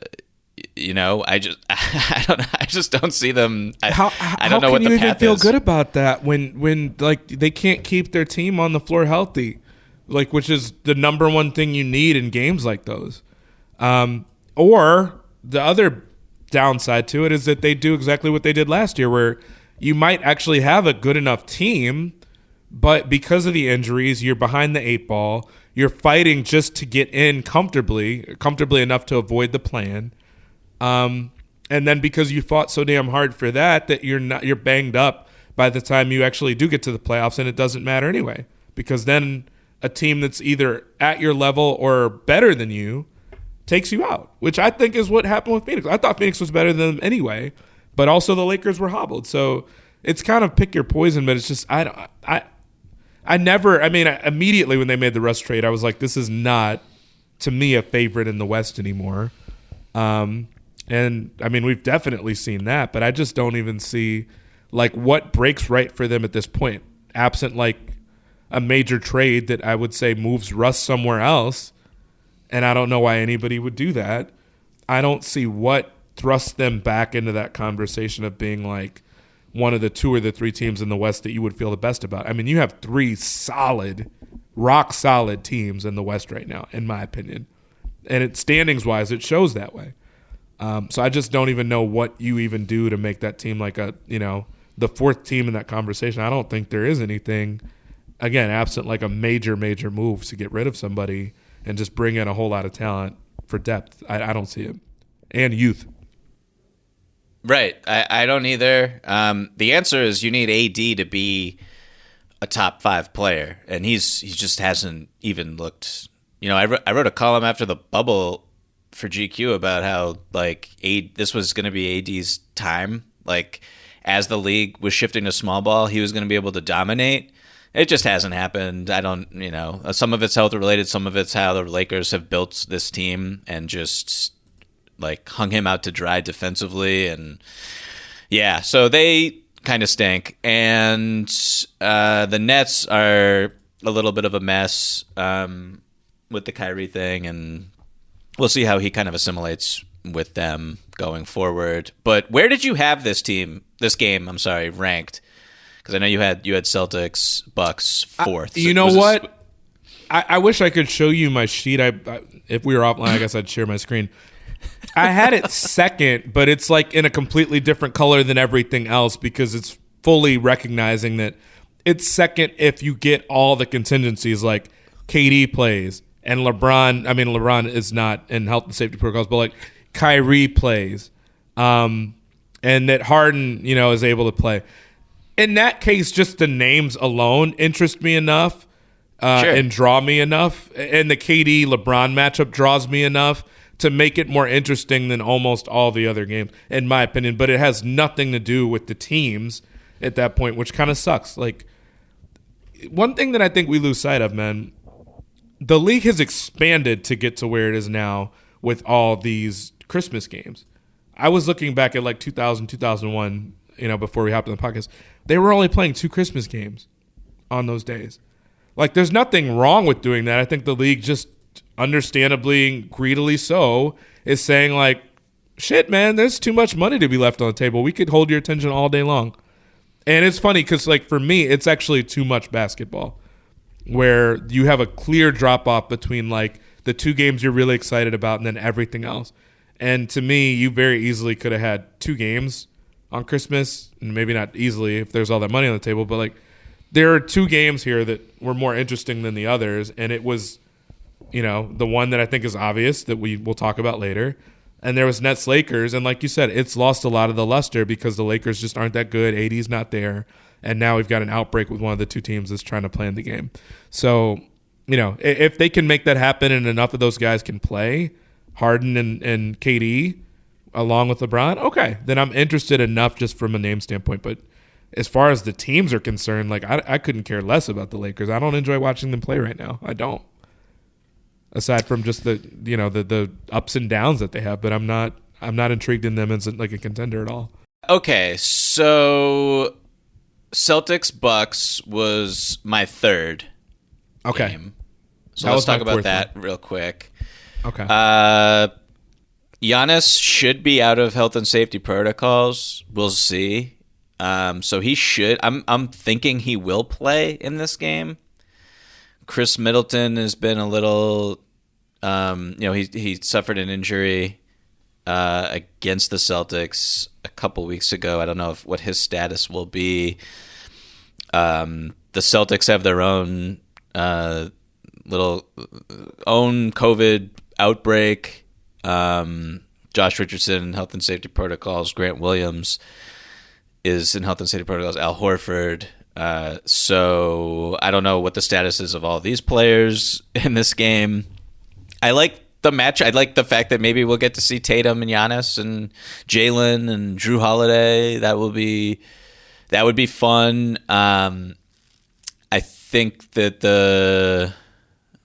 just don't see them. I don't know what the path is. How can you even feel good about that when like they can't keep their team on the floor healthy, like, which is the number one thing you need in games like those. Or the other downside to it is that they do exactly what they did last year, where you might actually have a good enough team, but because of the injuries, you're behind the 8 ball. You're fighting just to get in comfortably enough to avoid the plan. And then because you fought so damn hard for that you're banged up by the time you actually do get to the playoffs, and it doesn't matter anyway, because then a team that's either at your level or better than you takes you out, which I think is what happened with Phoenix. I thought Phoenix was better than them anyway, but also the Lakers were hobbled. So it's kind of pick your poison, but it's just immediately when they made the Russ trade, I was like, this is not, to me, a favorite in the West anymore. And I mean, we've definitely seen that, but I just don't even see like what breaks right for them at this point, absent like a major trade that I would say moves Russ somewhere else. And I don't know why anybody would do that. I don't see what thrusts them back into that conversation of being like one of the 2 or the 3 teams in the West that you would feel the best about. I mean, you have 3 solid, rock solid teams in the West right now, in my opinion. And standings wise, it shows that way. So I just don't even know what you even do to make that team like the 4th team in that conversation. I don't think there is anything, again, absent like a major move to get rid of somebody and just bring in a whole lot of talent for depth. I don't see it. And youth. Right. I don't either. The answer is you need AD to be a top 5 player, and he just hasn't even looked. I wrote a column after the bubble for GQ about how like this was going to be AD's time. Like as the league was shifting to small ball, he was going to be able to dominate. It just hasn't happened. I don't, some of it's health related. Some of it's how the Lakers have built this team and just like hung him out to dry defensively. And yeah, so they kind of stink. And the Nets are a little bit of a mess with the Kyrie thing. And we'll see how he kind of assimilates with them going forward. But where did you have this game, ranked? Because I know you had Celtics, Bucks, 4th. You know what? I wish I could show you my sheet. If we were offline, I guess I'd share my screen. I had it 2nd, but it's like in a completely different color than everything else because it's fully recognizing that it's 2nd if you get all the contingencies, like KD plays and LeBron. I mean, LeBron is not in health and safety protocols, but like Kyrie plays, and that Harden, is able to play. In that case, just the names alone interest me enough and draw me enough. And the KD-LeBron matchup draws me enough to make it more interesting than almost all the other games, in my opinion. But it has nothing to do with the teams at that point, which kind of sucks. Like, one thing that I think we lose sight of, man, the league has expanded to get to where it is now with all these Christmas games. I was looking back at like 2000, 2001, before we hopped on the podcast. They were only playing 2 Christmas games on those days. Like, there's nothing wrong with doing that. I think the league just understandably, greedily so, is saying like, shit, man, there's too much money to be left on the table. We could hold your attention all day long. And it's funny because, like, for me, it's actually too much basketball where you have a clear drop-off between, like, the 2 games you're really excited about and then everything else. And to me, you very easily could have had 2 games on Christmas, and maybe not easily if there's all that money on the table, but like there are 2 games here that were more interesting than the others, and it was, the one that I think is obvious that we will talk about later, and there was Nets Lakers, and like you said, it's lost a lot of the luster because the Lakers just aren't that good. AD's not there, and now we've got an outbreak with one of the 2 teams that's trying to play in the game. So, if they can make that happen and enough of those guys can play, Harden and KD, along with LeBron, okay, then I'm interested enough just from a name standpoint. But as far as the teams are concerned, like I couldn't care less about the Lakers. I don't enjoy watching them play right now. I don't. Aside from just the ups and downs that they have, but I'm not intrigued in them as like a contender at all. Okay, so Celtics Bucks was my third game. So let's talk about that real quick. Okay. Giannis should be out of health and safety protocols. We'll see. So he should. I'm thinking he will play in this game. Chris Middleton has been a little. He suffered an injury against the Celtics a couple weeks ago. I don't know what his status will be. The Celtics have their own little own COVID outbreak. Josh Richardson, health and safety protocols. Grant Williams is in health and safety protocols. Al Horford. So I don't know what the status is of all these players in this game. I like the match. I like the fact that maybe we'll get to see Tatum and Giannis and Jalen and Drew Holiday. That would be fun. I think that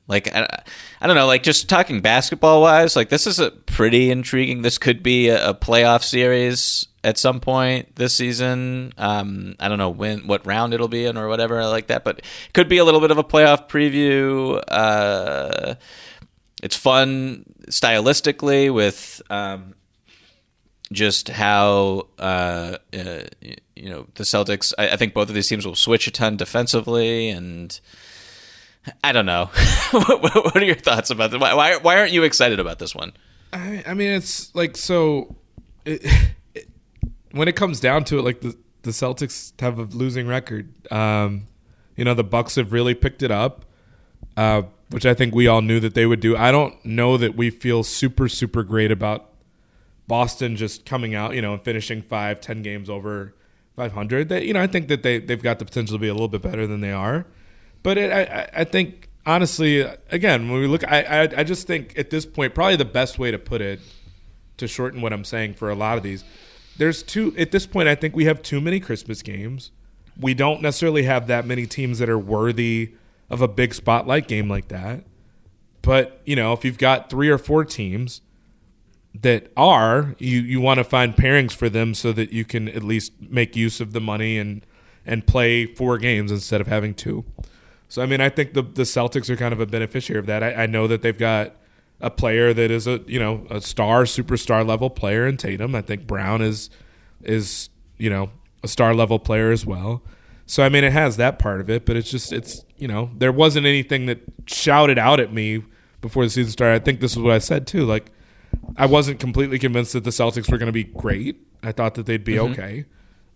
I don't know, like just talking basketball wise, like this is a pretty intriguing. This could be a playoff series at some point this season. I don't know what round it'll be in or whatever like that, but it could be a little bit of a playoff preview. It's fun stylistically with just how the Celtics. I think both of these teams will switch a ton defensively, and I don't know. What are your thoughts about this? Why aren't you excited about this one? I mean, it's like when it comes down to it, like the Celtics have a losing record. The Bucks have really picked it up. Which I think we all knew that they would do. I don't know that we feel super, super great about Boston just coming out, and finishing 5-10 games over 500. I think that they've got the potential to be a little bit better than they are. But I think, honestly, again, when we look, I just think at this point, probably the best way to put it, to shorten what I'm saying for a lot of these, at this point, I think we have too many Christmas games. We don't necessarily have that many teams that are worthy of a big spotlight game like that. But, if you've got 3 or 4 teams that are, you want to find pairings for them so that you can at least make use of the money and play 4 games instead of having 2. So, I mean, I think the Celtics are kind of a beneficiary of that. I know that they've got a player that is a superstar level player in Tatum. I think Brown is a star level player as well. So, I mean, it has that part of it, but there wasn't anything that shouted out at me before the season started. I think this is what I said, too. Like, I wasn't completely convinced that the Celtics were going to be great. I thought that they'd be okay.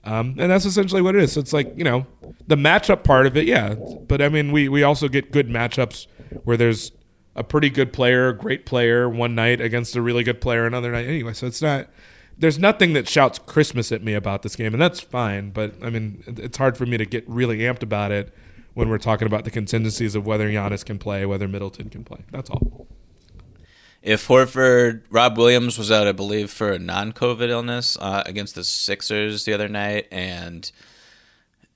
And that's essentially what it is. So it's like, the matchup part of it, yeah. But, I mean, we also get good matchups where there's a pretty good player, a great player one night against a really good player another night anyway. So it's not – there's nothing that shouts Christmas at me about this game, and that's fine. But, I mean, it's hard for me to get really amped about it when we're talking about the contingencies of whether Giannis can play, whether Middleton can play. That's all. If Rob Williams was out, I believe, for a non-COVID illness against the Sixers the other night, and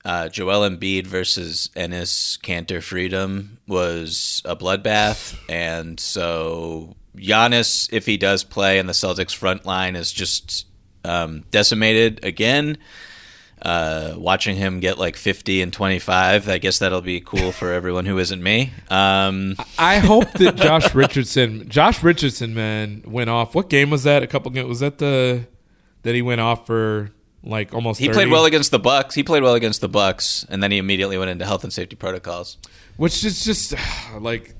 Joel Embiid versus Enes Kanter Freedom was a bloodbath, and so Giannis, if he does play, and the Celtics front line is just decimated again. Watching him get like 50 and 25, I guess that'll be cool for everyone who isn't me. I hope that Josh Richardson, man, went off. What game was that? A couple games. Was that that he went off for like almost 30? He played well against the Bucks, and then he immediately went into health and safety protocols. Which is just like,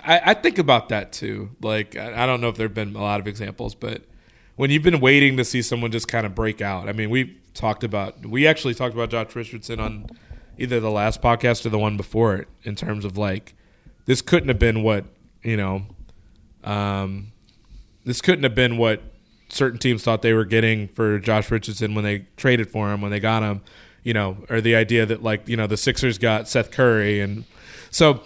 I think about that too. Like, I don't know if there have been a lot of examples, but when you've been waiting to see someone just kind of break out. I mean, we actually talked about Josh Richardson on either the last podcast or the one before it, in terms of like, this couldn't have been what certain teams thought they were getting for Josh Richardson when they traded for him, when they got him, or the idea that like, the Sixers got Seth Curry. And so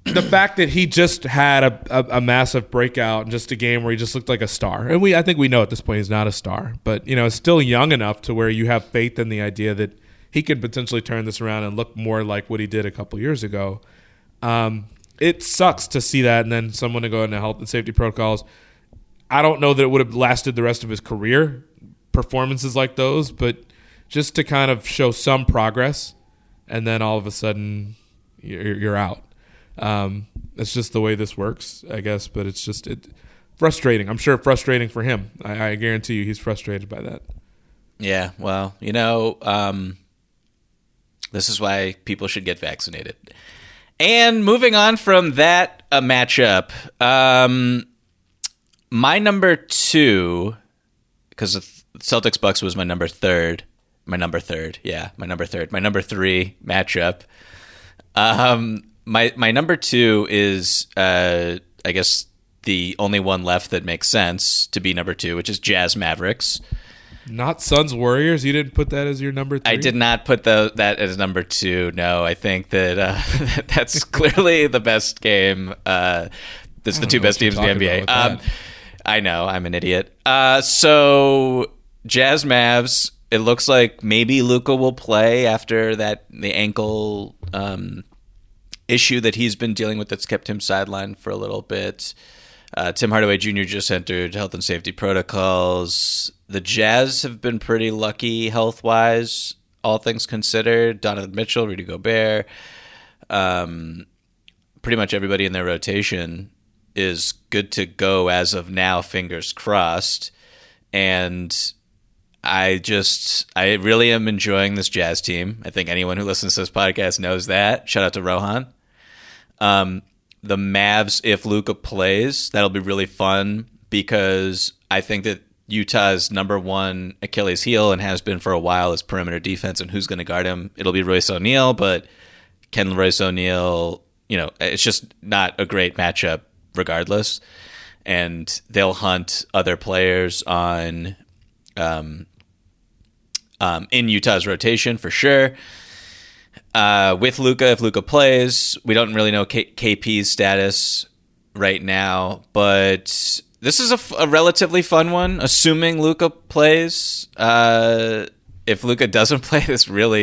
the fact that he just had a massive breakout in just a game where he just looked like a star. And I think we know at this point he's not a star, but, is still young enough to where you have faith in the idea that he could potentially turn this around and look more like what he did a couple years ago. It sucks to see that, and then someone to go into health and safety protocols. I don't know that it would have lasted the rest of his career, performances like those, but just to kind of show some progress, and then all of a sudden you're out. It's just the way this works, I guess, but it's just frustrating. I'm sure frustrating for him. I guarantee you he's frustrated by that. Yeah, well, this is why people should get vaccinated. And moving on from that matchup, my number 2, because Celtics Bucks was my number 3 matchup. My number 2 is, I guess, the only one left that makes sense to be number 2, which is Jazz Mavericks. Not Suns Warriors? You didn't put that as your number 3? I did not put that as number 2. No, I think that that's clearly the best game. That's the two best teams in the NBA. I know, I'm an idiot. So Jazz Mavs, it looks like maybe Luka will play after the ankle issue that he's been dealing with that's kept him sidelined for a little bit. Tim Hardaway Jr. just entered health and safety protocols. The Jazz have been pretty lucky health-wise, all things considered. Donovan Mitchell, Rudy Gobert, pretty much everybody in their rotation is good to go as of now, fingers crossed. And I really am enjoying this Jazz team. I think anyone who listens to this podcast knows that. Shout out to Rohan. The Mavs, if Luka plays, that'll be really fun because I think that Utah's number 1 Achilles heel and has been for a while is perimeter defense, and who's going to guard him? It'll be Royce O'Neal, but can Royce O'Neal, it's just not a great matchup regardless, and they'll hunt other players on in Utah's rotation for sure. With Luka, if Luka plays, we don't really know KP's status right now, but this is a relatively fun one, assuming Luka plays. If Luka doesn't play,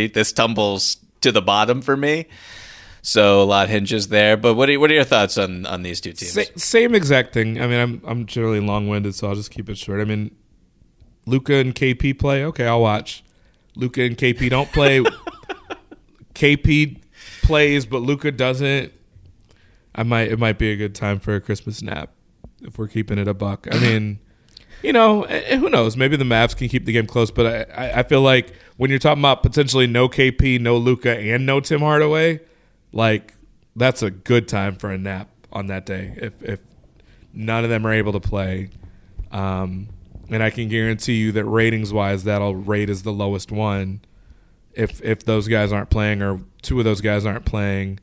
this tumbles to the bottom for me. So a lot hinges there. But what are your thoughts on these two teams? Same exact thing. I mean, I'm generally long-winded, so I'll just keep it short. I mean, Luka and KP play. Okay, I'll watch. Luka and KP don't play. KP plays, but Luka doesn't. It might be a good time for a Christmas nap if we're keeping it a buck. I mean, who knows? Maybe the Mavs can keep the game close, but I feel like when you're talking about potentially no KP, no Luka, and no Tim Hardaway, like that's a good time for a nap on that day if none of them are able to play. And I can guarantee you that ratings-wise, that'll rate as the lowest one if those guys aren't playing or two of those guys aren't playing,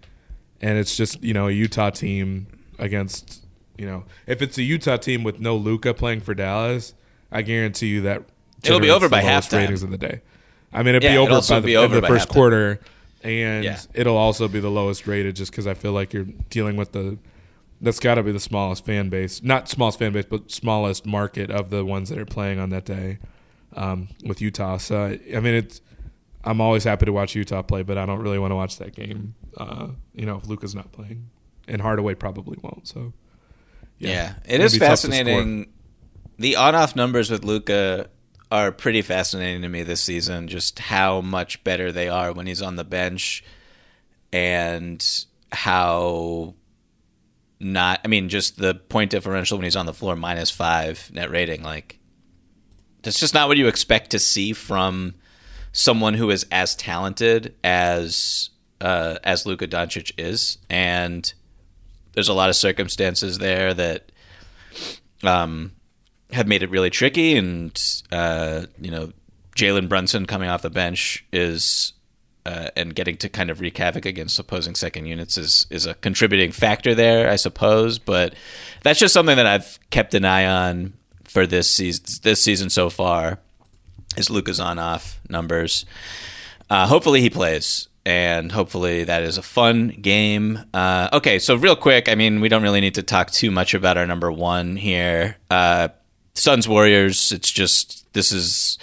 and it's just a Utah team against if it's a Utah team with no Luka playing for Dallas, I guarantee you that it'll be over by halftime. Ratings of the day. I mean, it'll be over by the first quarter, and it'll also be the lowest rated just because I feel like you're dealing with that's got to be the smallest fan base, not smallest fan base, but smallest market of the ones that are playing on that day with Utah. So I mean, I'm always happy to watch Utah play, but I don't really want to watch that game. If Luka's not playing, and Hardaway probably won't. So. Yeah, it is fascinating. The on-off numbers with Luka are pretty fascinating to me this season, just how much better they are when he's on the bench and how just the point differential when he's on the floor, -5 net rating. Like, that's just not what you expect to see from someone who is as talented as Luka Doncic is. And there's a lot of circumstances there that have made it really tricky, and Jalen Brunson coming off the bench is and getting to kind of wreak havoc against opposing second units is a contributing factor there, I suppose. But that's just something that I've kept an eye on for this season so far, is Luka's on-off numbers. Hopefully he plays. And hopefully that is a fun game. Okay, so real quick, I mean, we don't really need to talk too much about our number 1 here. Suns Warriors, it's just, this is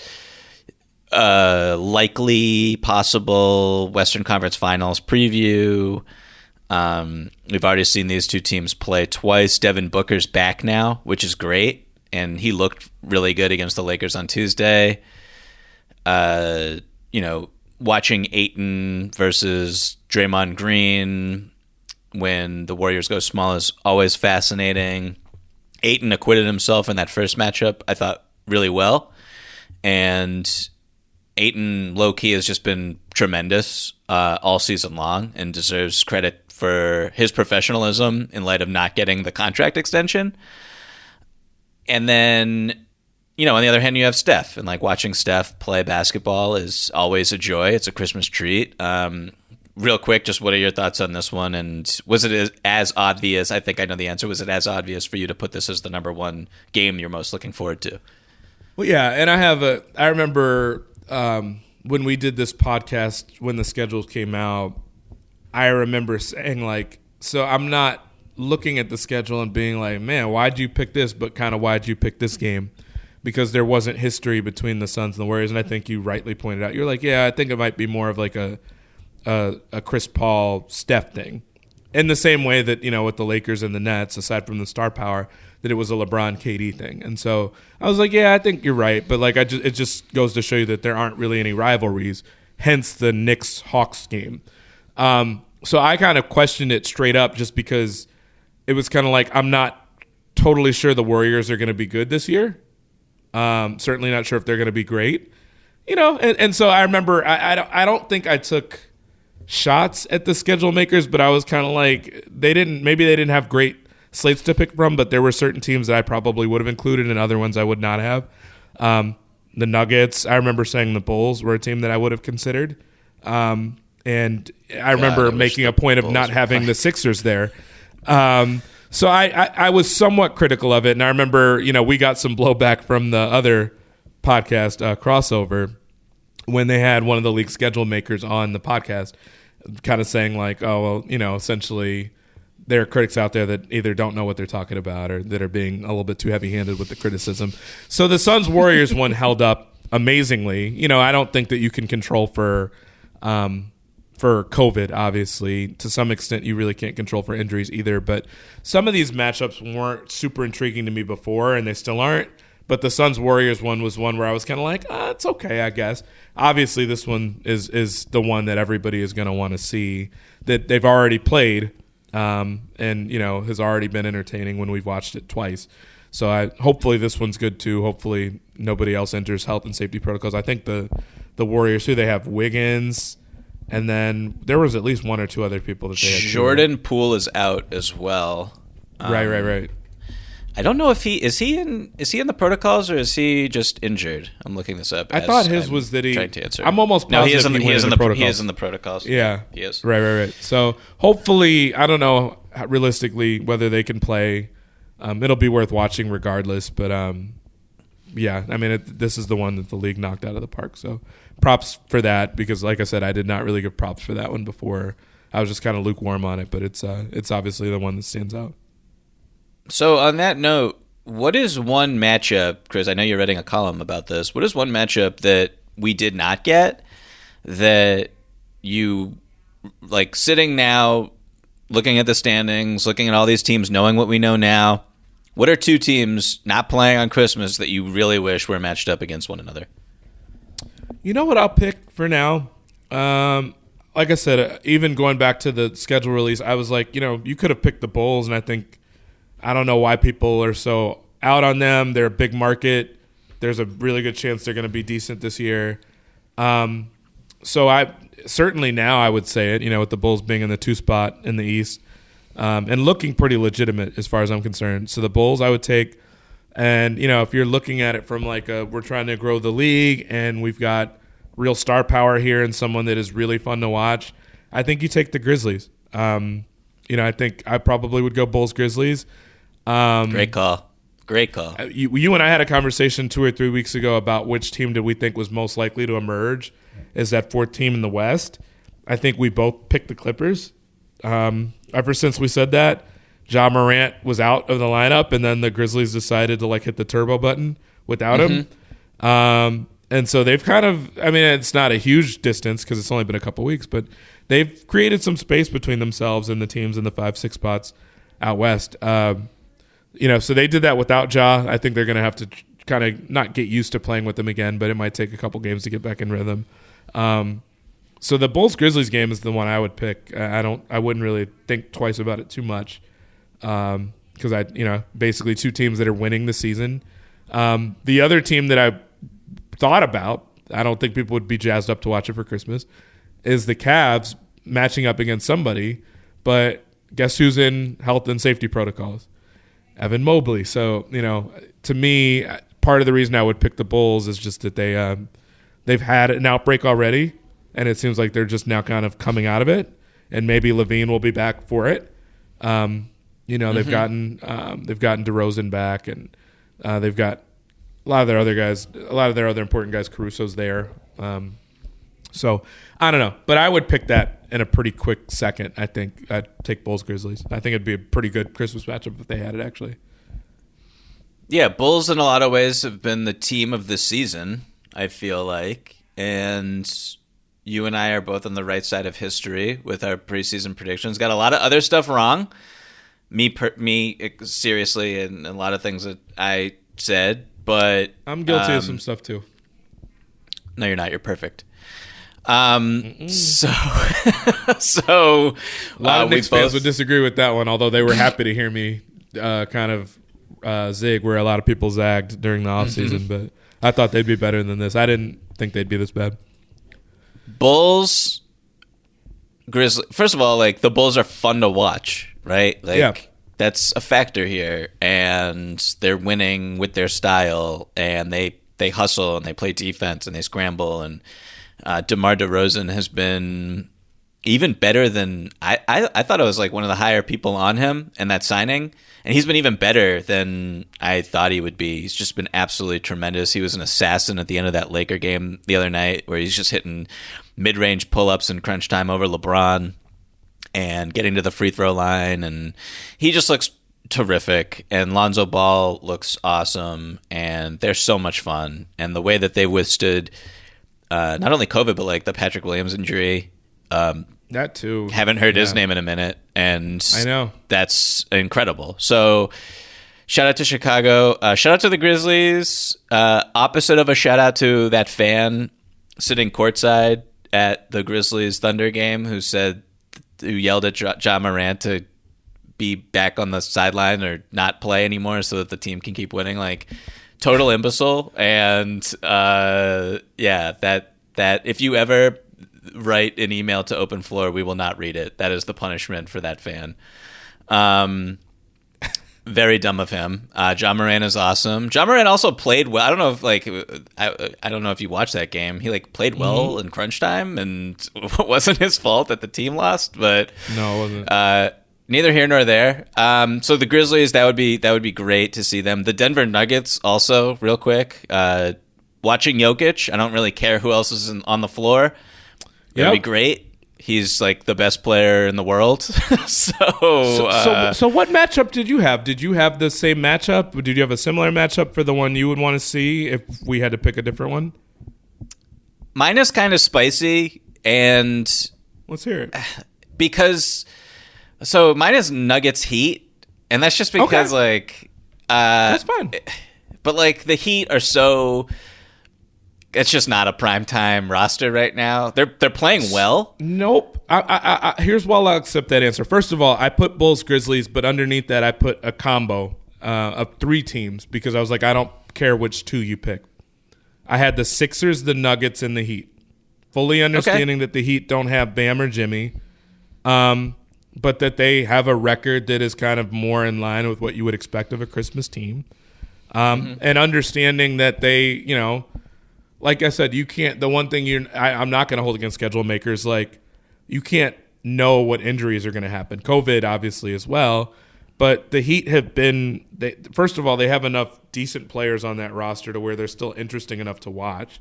likely possible Western Conference Finals preview. We've already seen these two teams play twice. Devin Booker's back now, which is great, and he looked really good against the Lakers on Tuesday. Watching Ayton versus Draymond Green when the Warriors go small is always fascinating. Ayton acquitted himself in that first matchup, I thought, really well. And Ayton, low-key, has just been tremendous all season long and deserves credit for his professionalism in light of not getting the contract extension. And then, on the other hand, you have Steph. And, watching Steph play basketball is always a joy. It's a Christmas treat. Real quick, just what are your thoughts on this one? And was it as obvious? I think I know the answer. Was it as obvious for you to put this as the number one game you're most looking forward to? Well, yeah, and I remember when we did this podcast, when the schedules came out, I remember saying, so I'm not looking at the schedule and being like, man, why'd you pick this? But kind of why'd you pick this game? Because there wasn't history between the Suns and the Warriors. And I think you rightly pointed out, you're like, yeah, I think it might be more of a Chris Paul Steph thing. In the same way that, with the Lakers and the Nets, aside from the star power, that it was a LeBron KD thing. And so I was like, yeah, I think you're right. But it just goes to show you that there aren't really any rivalries, hence the Knicks-Hawks game. So I kind of questioned it straight up just because it was kind of like, I'm not totally sure the Warriors are going to be good this year. Certainly not sure if they're going to be great. And so I remember I don't think I took shots at the schedule makers, but I was kind of like, maybe they didn't have great slates to pick from, but there were certain teams that I probably would have included and other ones I would not have. The Nuggets, I remember saying the Bulls were a team that I would have considered. And I remember making a point of not having the Sixers there. So I was somewhat critical of it. And I remember, we got some blowback from the other podcast, Crossover, when they had one of the league schedule makers on the podcast kind of saying essentially there are critics out there that either don't know what they're talking about or that are being a little bit too heavy-handed with the criticism. So the Suns-Warriors one held up amazingly. I don't think that you can control for COVID, obviously. To some extent, you really can't control for injuries either. But some of these matchups weren't super intriguing to me before, and they still aren't. But the Suns-Warriors one was one where I was kind of like, it's okay, I guess. Obviously, this one is the one that everybody is going to want to see, that they've already played and, has already been entertaining when we've watched it twice. So hopefully this one's good, too. Hopefully nobody else enters health and safety protocols. I think the Warriors, too, they have Wiggins, and then there was at least one or two other people that they had. Jordan Poole is out as well. Right. I don't know if is he in the protocols or is he just injured? I'm looking this up. I thought his was that he. Trying to answer. I'm almost positive he is in the protocols. He is in the protocols. Yeah, he is. Right. So hopefully, I don't know realistically whether they can play. It'll be worth watching regardless. But yeah, I mean, this is the one that the league knocked out of the park. So props for that because, like I said, I did not really give props for that one before. I was just kind of lukewarm on it, but it's obviously the one that stands out. So on that note, what is one matchup, Chris, I know you're writing a column about this. What is one matchup that we did not get that you, sitting now, looking at the standings, looking at all these teams, knowing what we know now, what are two teams not playing on Christmas that you really wish were matched up against one another? You know what I'll pick for now? Like I said, even going back to the schedule release, I was like, you could have picked the Bulls, and I don't know why people are so out on them. They're a big market. There's a really good chance they're going to be decent this year. So I certainly now I would say it, with the Bulls being in the 2 spot in the East and looking pretty legitimate as far as I'm concerned. So the Bulls I would take. And, if you're looking at it from we're trying to grow the league and we've got real star power here and someone that is really fun to watch, I think you take the Grizzlies. I think I probably would go Bulls-Grizzlies. Great call. You and I had a conversation 2 or 3 weeks ago about which team did we think was most likely to emerge as that 4th team in the West. I think we both picked the Clippers. Ever since we said that, Ja Morant was out of the lineup, and then the Grizzlies decided to hit the turbo button without him. And And so they've kind of, I mean, it's not a huge distance because it's only been a couple weeks, but they've created some space between themselves and the teams in the 5-6 spots out west. So they did that without Ja. I think they're going to have to kind of not get used to playing with them again, but it might take a couple games to get back in rhythm. So the Bulls-Grizzlies game is the one I would pick. I wouldn't really think twice about it too much because basically two teams that are winning the season. The other team that I thought about, I don't think people would be jazzed up to watch it for Christmas, is the Cavs matching up against somebody, but guess who's in health and safety protocols? Evan Mobley. So, to me, part of the reason I would pick the Bulls is just that they've had an outbreak already, and it seems like they're just now kind of coming out of it, and maybe Levine will be back for it. They've gotten DeRozan back, and they've got a lot of their other important guys. Caruso's there. So I don't know, but I would pick that in a pretty quick second. I think I'd take Bulls Grizzlies. I think it'd be a pretty good Christmas matchup if they had it, actually. Yeah, Bulls in a lot of ways have been the team of the season, I feel like. And you and I are both on the right side of history with our preseason predictions. Got a lot of other stuff wrong. Me seriously, and a lot of things that I said, but I'm guilty of some stuff too. No, you're not. You're perfect. So a lot of Knicks fans would disagree with that one, although they were happy to hear me kind of zig where a lot of people zagged during the offseason, but I thought they'd be better than this. I didn't think they'd be this bad. Bulls, Grizzlies. First of all, the Bulls are fun to watch, right? That's a factor here, and they're winning with their style, and they hustle and they play defense and they scramble, and DeMar DeRozan has been even better than I thought. I was one of the higher people on him in that signing, and he's been even better than I thought he would be. He's just been absolutely tremendous. He was an assassin at the end of that Laker game the other night where he's just hitting mid-range pull-ups in crunch time over LeBron and getting to the free throw line, and he just looks terrific. And Lonzo Ball looks awesome, and they're so much fun. And the way that they withstood not only COVID, but the Patrick Williams injury. That too. Haven't heard his name in a minute, and I know that's incredible. So, shout out to Chicago. Shout out to the Grizzlies. Opposite of a shout out to that fan sitting courtside at the Grizzlies Thunder game who yelled at Ja Morant to be back on the sideline or not play anymore so that the team can keep winning. Total imbecile. And that if you ever write an email to Open Floor, we will not read it. That is the punishment for that fan. Very dumb of him. Ja Morant is awesome. Ja Morant also played well. I don't know if I don't know if you watched that game. He played well in crunch time, and it wasn't his fault that the team lost. But no, it wasn't. Neither here nor there. So the Grizzlies, that would be great to see them. The Denver Nuggets also, real quick. Watching Jokic, I don't really care who else is on the floor. It'd be great. He's the best player in the world. So what matchup did you have? Did you have the same matchup? Did you have a similar matchup for the one you would want to see if we had to pick a different one? Mine is kind of spicy, and let's hear it. Because mine is Nuggets Heat, and that's just because that's fine. But the Heat are so. It's just not a primetime roster right now. They're playing well. Nope. Here's why I'll accept that answer. First of all, I put Bulls Grizzlies, but underneath that I put a combo of three teams because I was I don't care which two you pick. I had the Sixers, the Nuggets, and the Heat. Fully understanding that the Heat don't have Bam or Jimmy, but that they have a record that is kind of more in line with what you would expect of a Christmas team. And understanding that they, like I said, you can't. The one thing I'm not going to hold against schedule makers, you can't know what injuries are going to happen. COVID, obviously, as well. But the Heat have been. First of all, they have enough decent players on that roster to where they're still interesting enough to watch.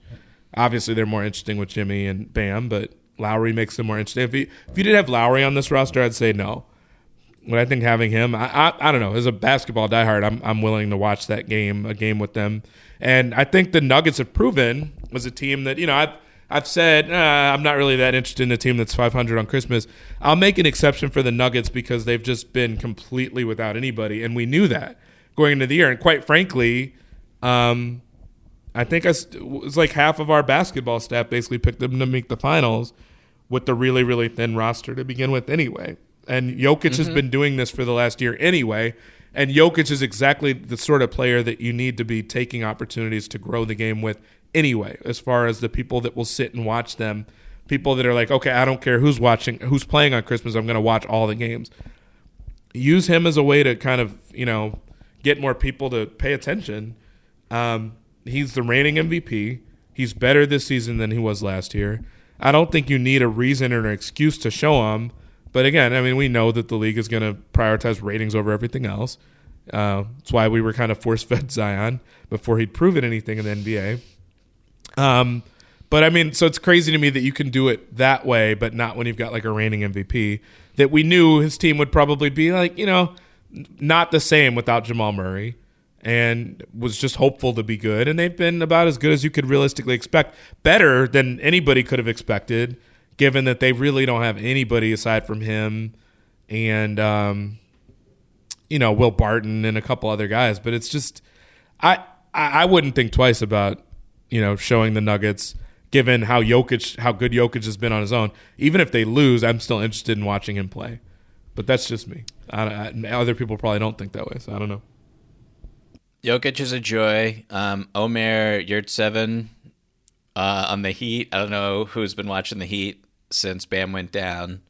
Obviously, they're more interesting with Jimmy and Bam, but Lowry makes them more interesting. If you did have Lowry on this roster, I'd say no. But I think having him, I don't know. As a basketball diehard, I'm willing to watch a game with them. And I think the Nuggets have proven as a team that, I've said I'm not really that interested in a team that's 500 on Christmas. I'll make an exception for the Nuggets because they've just been completely without anybody, and we knew that going into the year. And quite frankly, I think it was like half of our basketball staff basically picked them to make the finals with the really, really thin roster to begin with anyway. And Jokic has been doing this for the last year anyway. And Jokic is exactly the sort of player that you need to be taking opportunities to grow the game with anyway, as far as the people that will sit and watch them, people that are like, okay, I don't care who's playing on Christmas, I'm going to watch all the games. Use him as a way to kind of, get more people to pay attention. He's the reigning MVP. He's better this season than he was last year. I don't think you need a reason or an excuse to show him. But again, I mean, we know that the league is going to prioritize ratings over everything else. That's why we were kind of force-fed Zion before he'd proven anything in the NBA. But I mean, so it's crazy to me that you can do it that way, but not when you've got like a reigning MVP that we knew his team would probably be like, not the same without Jamal Murray, and was just hopeful to be good. And they've been about as good as you could realistically expect, better than anybody could have expected, given that they really don't have anybody aside from him and, Will Barton and a couple other guys. But it's just, I wouldn't think twice about, showing the Nuggets, given how good Jokic has been on his own. Even if they lose, I'm still interested in watching him play. But that's just me. Other people probably don't think that way, so I don't know. Jokic is a joy. Omer Yurtseven on the Heat. I don't know who's been watching the Heat since Bam went down.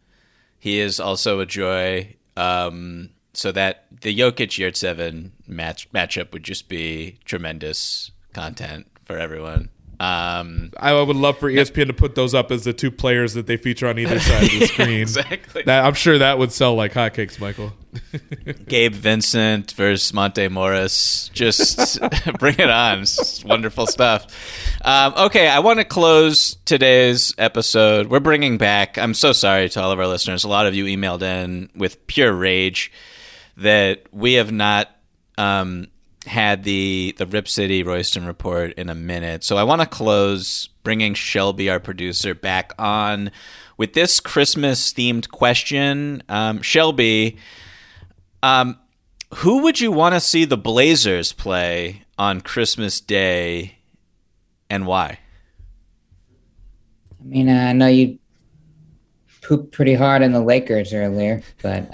He is also a joy. So that the Jokic Yurtseven matchup would just be tremendous content for everyone. I would love for ESPN to put those up as the two players that they feature on either side of the screen. Exactly. I'm sure that would sell like hotcakes, Michael. Gabe Vincent versus Monte Morris. Just bring it on. It's wonderful stuff. Okay, I want to close today's episode. We're bringing back, I'm so sorry to all of our listeners. A lot of you emailed in with pure rage that we have not had the Rip City Royston report in a minute. So I want to close bringing Shelby, our producer, back on with this Christmas-themed question. Shelby, who would you want to see the Blazers play on Christmas Day and why? I mean, I know you pooped pretty hard on the Lakers earlier, but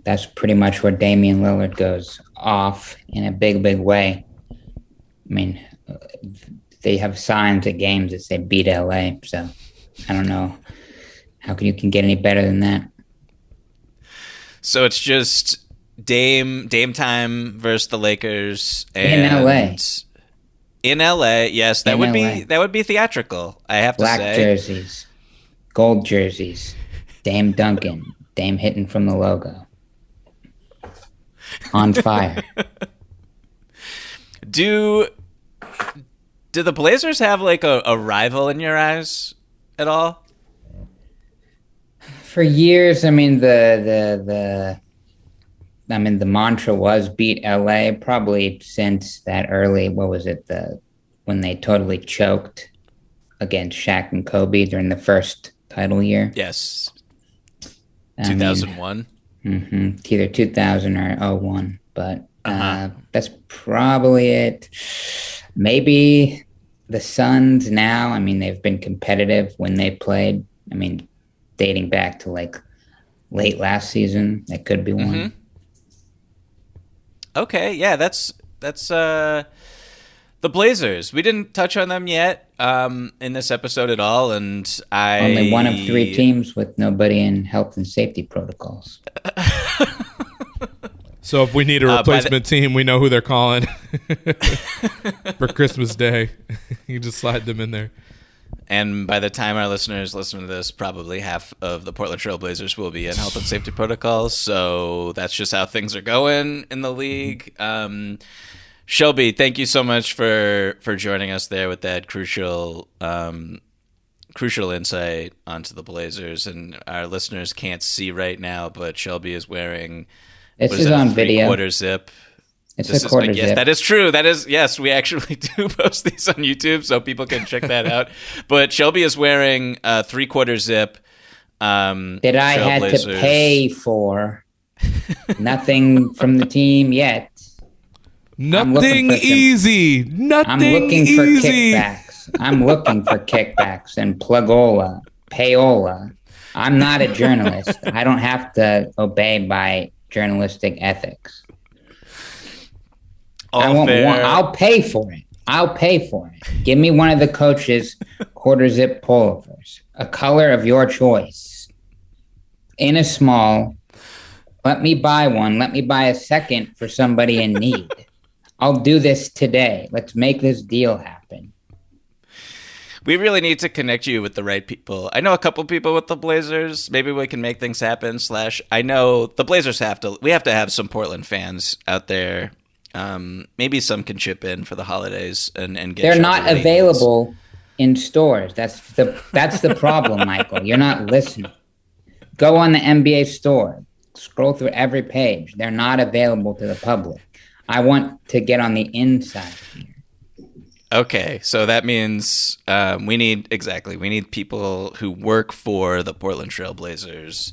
that's pretty much where Damian Lillard goes off in a big, big way. I mean, they have signs at games that say beat LA, so I don't know how you can get any better than that. So it's just Dame time versus the Lakers in LA. In LA, yes, that would be theatrical. I have to say. Black jerseys, gold jerseys, Dame Duncan, Dame hitting from the logo. On fire. Do the Blazers have like a rival in your eyes at all? For years, I mean the mantra was beat LA, probably since that early, when they totally choked against Shaq and Kobe during the first title year. Yes. 2001. It's either 2000 or 01, but that's probably it. Maybe the Suns now. I mean, they've been competitive when they played. I mean, dating back to like late last season, that could be one. Okay, yeah, that's the Blazers. We didn't touch on them yet in this episode at all, and only one of three teams with nobody in health and safety protocols. So if we need a replacement team, we know who they're calling for Christmas Day. You just slide them in there. And by the time our listeners listen to this, probably half of the Portland Trail Blazers will be in health and safety protocols. So that's just how things are going in the league. Shelby, thank you so much for joining us there with that crucial crucial insight onto the Blazers, and our listeners can't see right now, but Shelby is wearing This is on video. 3/4 zip. It's a quarter zip. Yes, that is true. That is, yes, we actually do post these on YouTube, so people can check that out. But Shelby is wearing a 3/4 zip. That I had to pay for. Nothing from the team yet. Nothing easy. Nothing I'm looking easy. for kickbacks. I'm looking for kickbacks and plugola, payola. I'm not a journalist. I don't have to obey by journalistic ethics. I'll pay for it. I'll pay for it. Give me one of the coach's quarter zip pullovers, a color of your choice. In a small. Let me buy one. Let me buy a second for somebody in need. I'll do this today. Let's make this deal happen. We really need to connect you with the right people. I know a couple people with the Blazers. Maybe we can make things happen. I know the Blazers we have to have some Portland fans out there. Maybe some can chip in for the holidays and get. They're not available in stores. That's the problem, Michael. You're not listening. Go on the NBA store. Scroll through every page. They're not available to the public. I want to get on the inside here. Okay, so that means we need people who work for the Portland Trail Blazers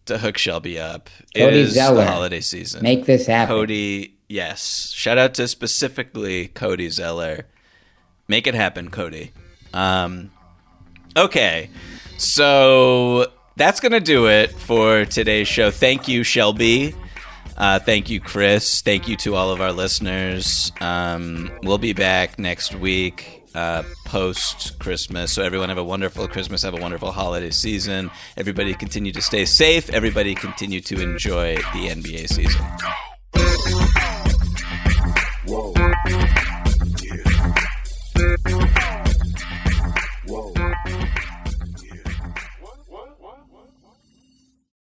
to hook Shelby up. Cody it is Zeller. The holiday season. Make this happen. Cody, yes. Shout out to specifically Cody Zeller. Make it happen, Cody. Okay, so that's going to do it for today's show. Thank you, Shelby. Thank you, Chris. Thank you to all of our listeners. We'll be back next week post-Christmas. So everyone have a wonderful Christmas. Have a wonderful holiday season. Everybody continue to stay safe. Everybody continue to enjoy the NBA season.